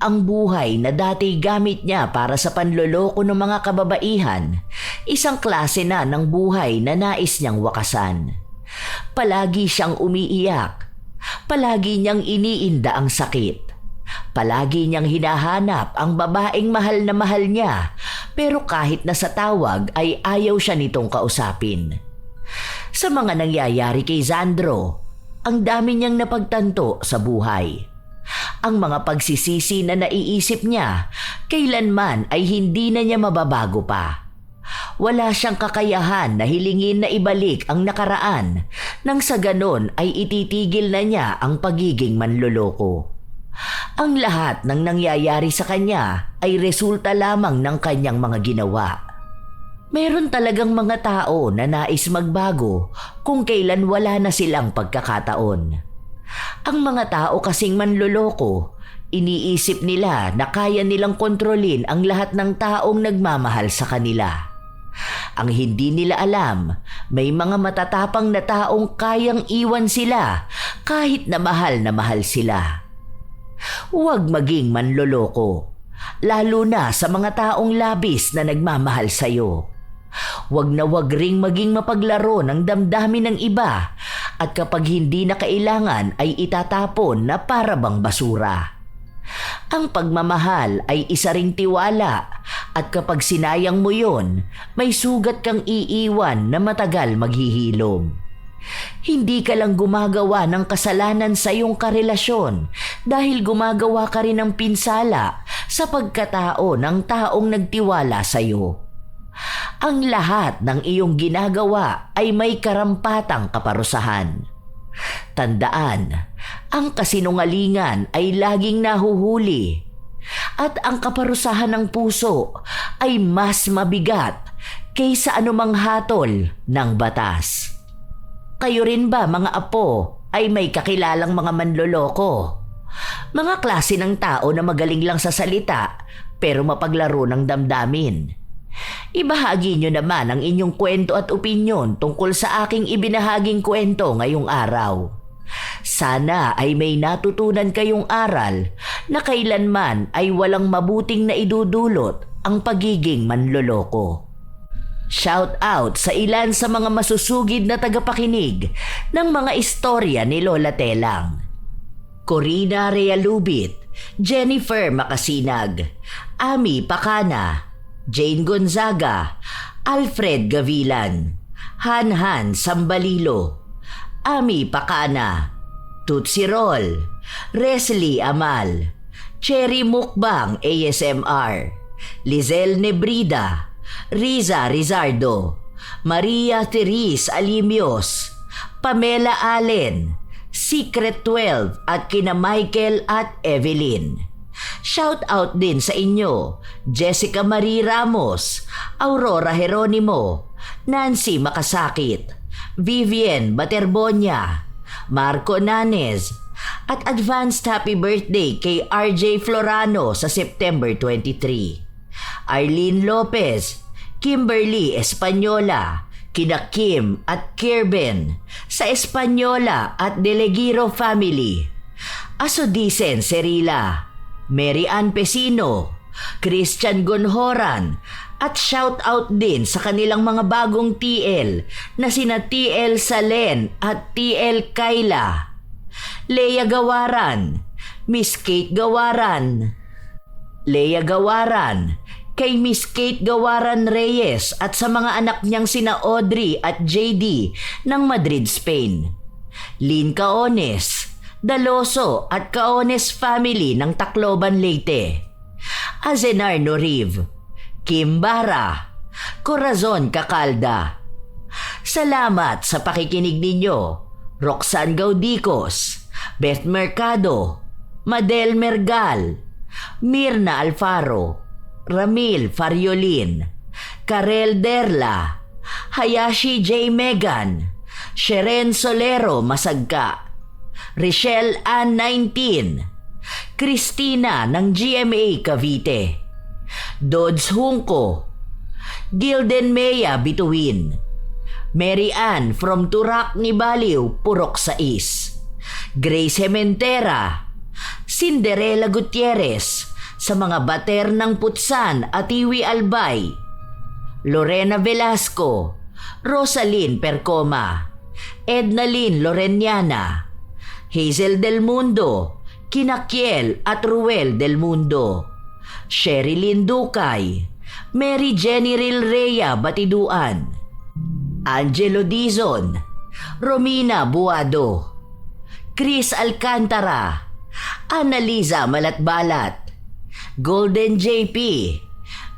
Ang buhay na dati gamit niya para sa panloloko ng mga kababaihan, isang klase na ng buhay na nais niyang wakasan. Palagi siyang umiiyak. Palagi niyang iniinda ang sakit. Palagi niyang hinahanap ang babaeng mahal na mahal niya, pero kahit na sa tawag ay ayaw siya nitong kausapin. Sa mga nangyayari kay Sandro, ang dami niyang napagtanto sa buhay. Ang mga pagsisisi na naiisip niya, kailanman ay hindi na niya mababago pa. Wala siyang kakayahan na hilingin na ibalik ang nakaraan nang sa ganon ay ititigil na niya ang pagiging manloloko. Ang lahat ng nangyayari sa kanya ay resulta lamang ng kanyang mga ginawa. Meron talagang mga tao na nais magbago kung kailan wala na silang pagkakataon. Ang mga tao kasing manloloko, iniisip nila na kaya nilang kontrolin ang lahat ng taong nagmamahal sa kanila. Ang hindi nila alam, may mga matatapang na taong kayang iwan sila kahit na mahal sila. Huwag maging manloloko, lalo na sa mga taong labis na nagmamahal sa'yo. Huwag na huwag ring maging mapaglaro ng damdamin ng iba at kapag hindi na kailangan ay itatapon na para bang basura. Ang pagmamahal ay isa ring tiwala at kapag sinayang mo yon, may sugat kang iiwan na matagal maghihilom. Hindi ka lang gumagawa ng kasalanan sa iyong karelasyon dahil gumagawa ka rin ng pinsala sa pagkatao ng taong nagtiwala sa iyo. Ang lahat ng iyong ginagawa ay may karampatang kaparusahan. Tandaan, ang kasinungalingan ay laging nahuhuli at ang kaparusahan ng puso ay mas mabigat kaysa anumang hatol ng batas. Kayo rin ba mga apo ay may kakilalang mga manloloko? Mga klase ng tao na magaling lang sa salita pero mapaglaro ng damdamin. Ibahagi nyo naman ang inyong kwento at opinyon tungkol sa aking ibinahaging kwento ngayong araw. Sana ay may natutunan kayong aral na kailanman ay walang mabuting na idudulot ang pagiging manloloko. Shout out sa ilan sa mga masusugid na tagapakinig ng mga istorya ni Lola Telang. Corina Realubit, Jennifer Makasinag, Ami Pakana, Jane Gonzaga, Alfred Gavilan, Han Sambalilo, Ami Pakana, Tutsi Roll, Resli Amal, Cherry Mukbang ASMR, Lizel Nebrida, Riza Rizardo, Maria Therese Alimios, Pamela Allen, Secret 12 at kina Michael at Evelyn. Shout out din sa inyo, Jessica Marie Ramos, Aurora Jeronimo, Nancy Makasakit, Vivian Baterbonia, Marco Nanes, At advanced happy birthday kay RJ Florano sa September 23. Arlene Lopez, Kimberly Espanyola, kina Kim at Kirben sa Espanyola at Delegiro family. Asodisen Serila, Mary Ann Pesino, Christian Gonhoran, at shout out din sa kanilang mga bagong TL na sina TL Salen at TL Kayla, Leia Gawaran, Miss Kate Gawaran, Leia Gawaran, kay Miss Kate Gawaran Reyes at sa mga anak niyang sina Audrey at JD ng Madrid, Spain. Lynn Caones, Daloso at Caones family ng Tacloban, Leyte. Azenar Noriv, Kim Bara, Corazon Cacalda. Salamat sa pakikinig ninyo, Roxanne Gaudicos, Beth Mercado, Madel Mergal, Mirna Alfaro, Ramil Fariolin, Karel Derla, Hayashi J. Megan, Sheren Solero Masagka, Richelle Ann 19, Christina ng GMA Cavite, Dodds Hungko, Gilden Mea Bituin, Mary Ann from Turak ni Baliw, Purok 6, Grace Hementera, Cinderella Gutierrez sa mga bater ng Putsan at Iwi Albay, Lorena Velasco, Rosalyn Percoma, Ednalyn Loreniana, Hazel Del Mundo, Kinakiel at Ruel Del Mundo, Sherilyn Dukay, Mary Jenny Rilrea Batiduan, Angelo Dizon, Romina Buado, Chris Alcantara, Annaliza Malatbalat, Golden JP,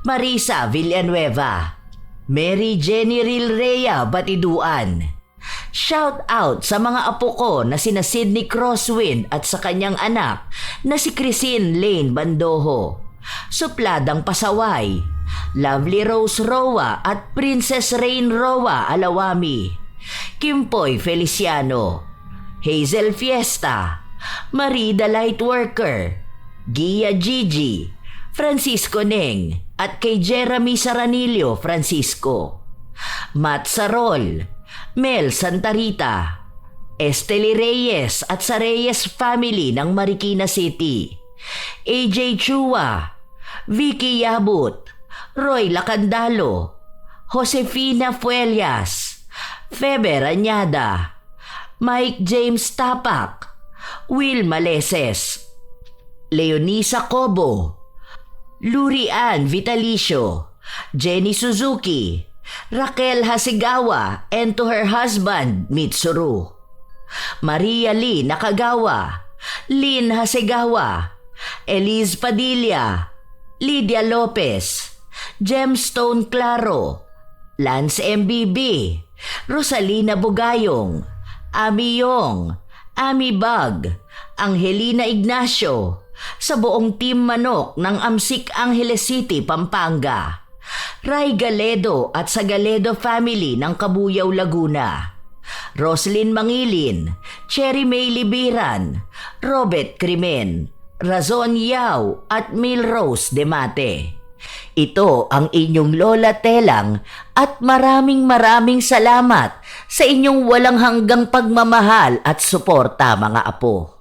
Marisa Villanueva, Mary Jenny Rilrea Batiduan. Shout out sa mga apo ko na sina Sydney Crosswind at sa kanyang anak na si Chrisine Lane Bandoho, Supladang Pasaway, Lovely Rose Roa at Princess Rain Roa Alawami, Kimpoy Feliciano, Hazel Fiesta, Marie the Lightworker, Gia Gigi, Francisco Neng at kay Jeremy Saranillo Francisco, Matt Sarol, Mel Santarita, Esteli Reyes at sa Reyes family ng Marikina City, AJ Chua, Vicky Yabut, Roy Lacandalo, Josefina Fuelias, Feber Añada, Mike James Tapak, Will Maleses, Leonisa Cobo, Lurian Vitalicio, Jenny Suzuki, Raquel Hasigawa and to her husband Mitsuru, Maria Lee Nakagawa, Lynn Hasigawa, Elise Padilla, Lydia Lopez, Gemstone Claro, Lance MBB, Rosalina Bugayong, Ami Yong, Ami Bag, Angelina Ignacio, sa buong Team Manok ng Amsik Angeles City, Pampanga, Ray Galedo at sa Galedo family ng Kabuyaw, Laguna, Roslyn Mangilin, Cherry May Libiran, Robert Crimen, Razon Yao at Milrose Demate. Ito ang inyong Lola Telang at maraming salamat sa inyong walang hanggang pagmamahal at suporta, mga apo.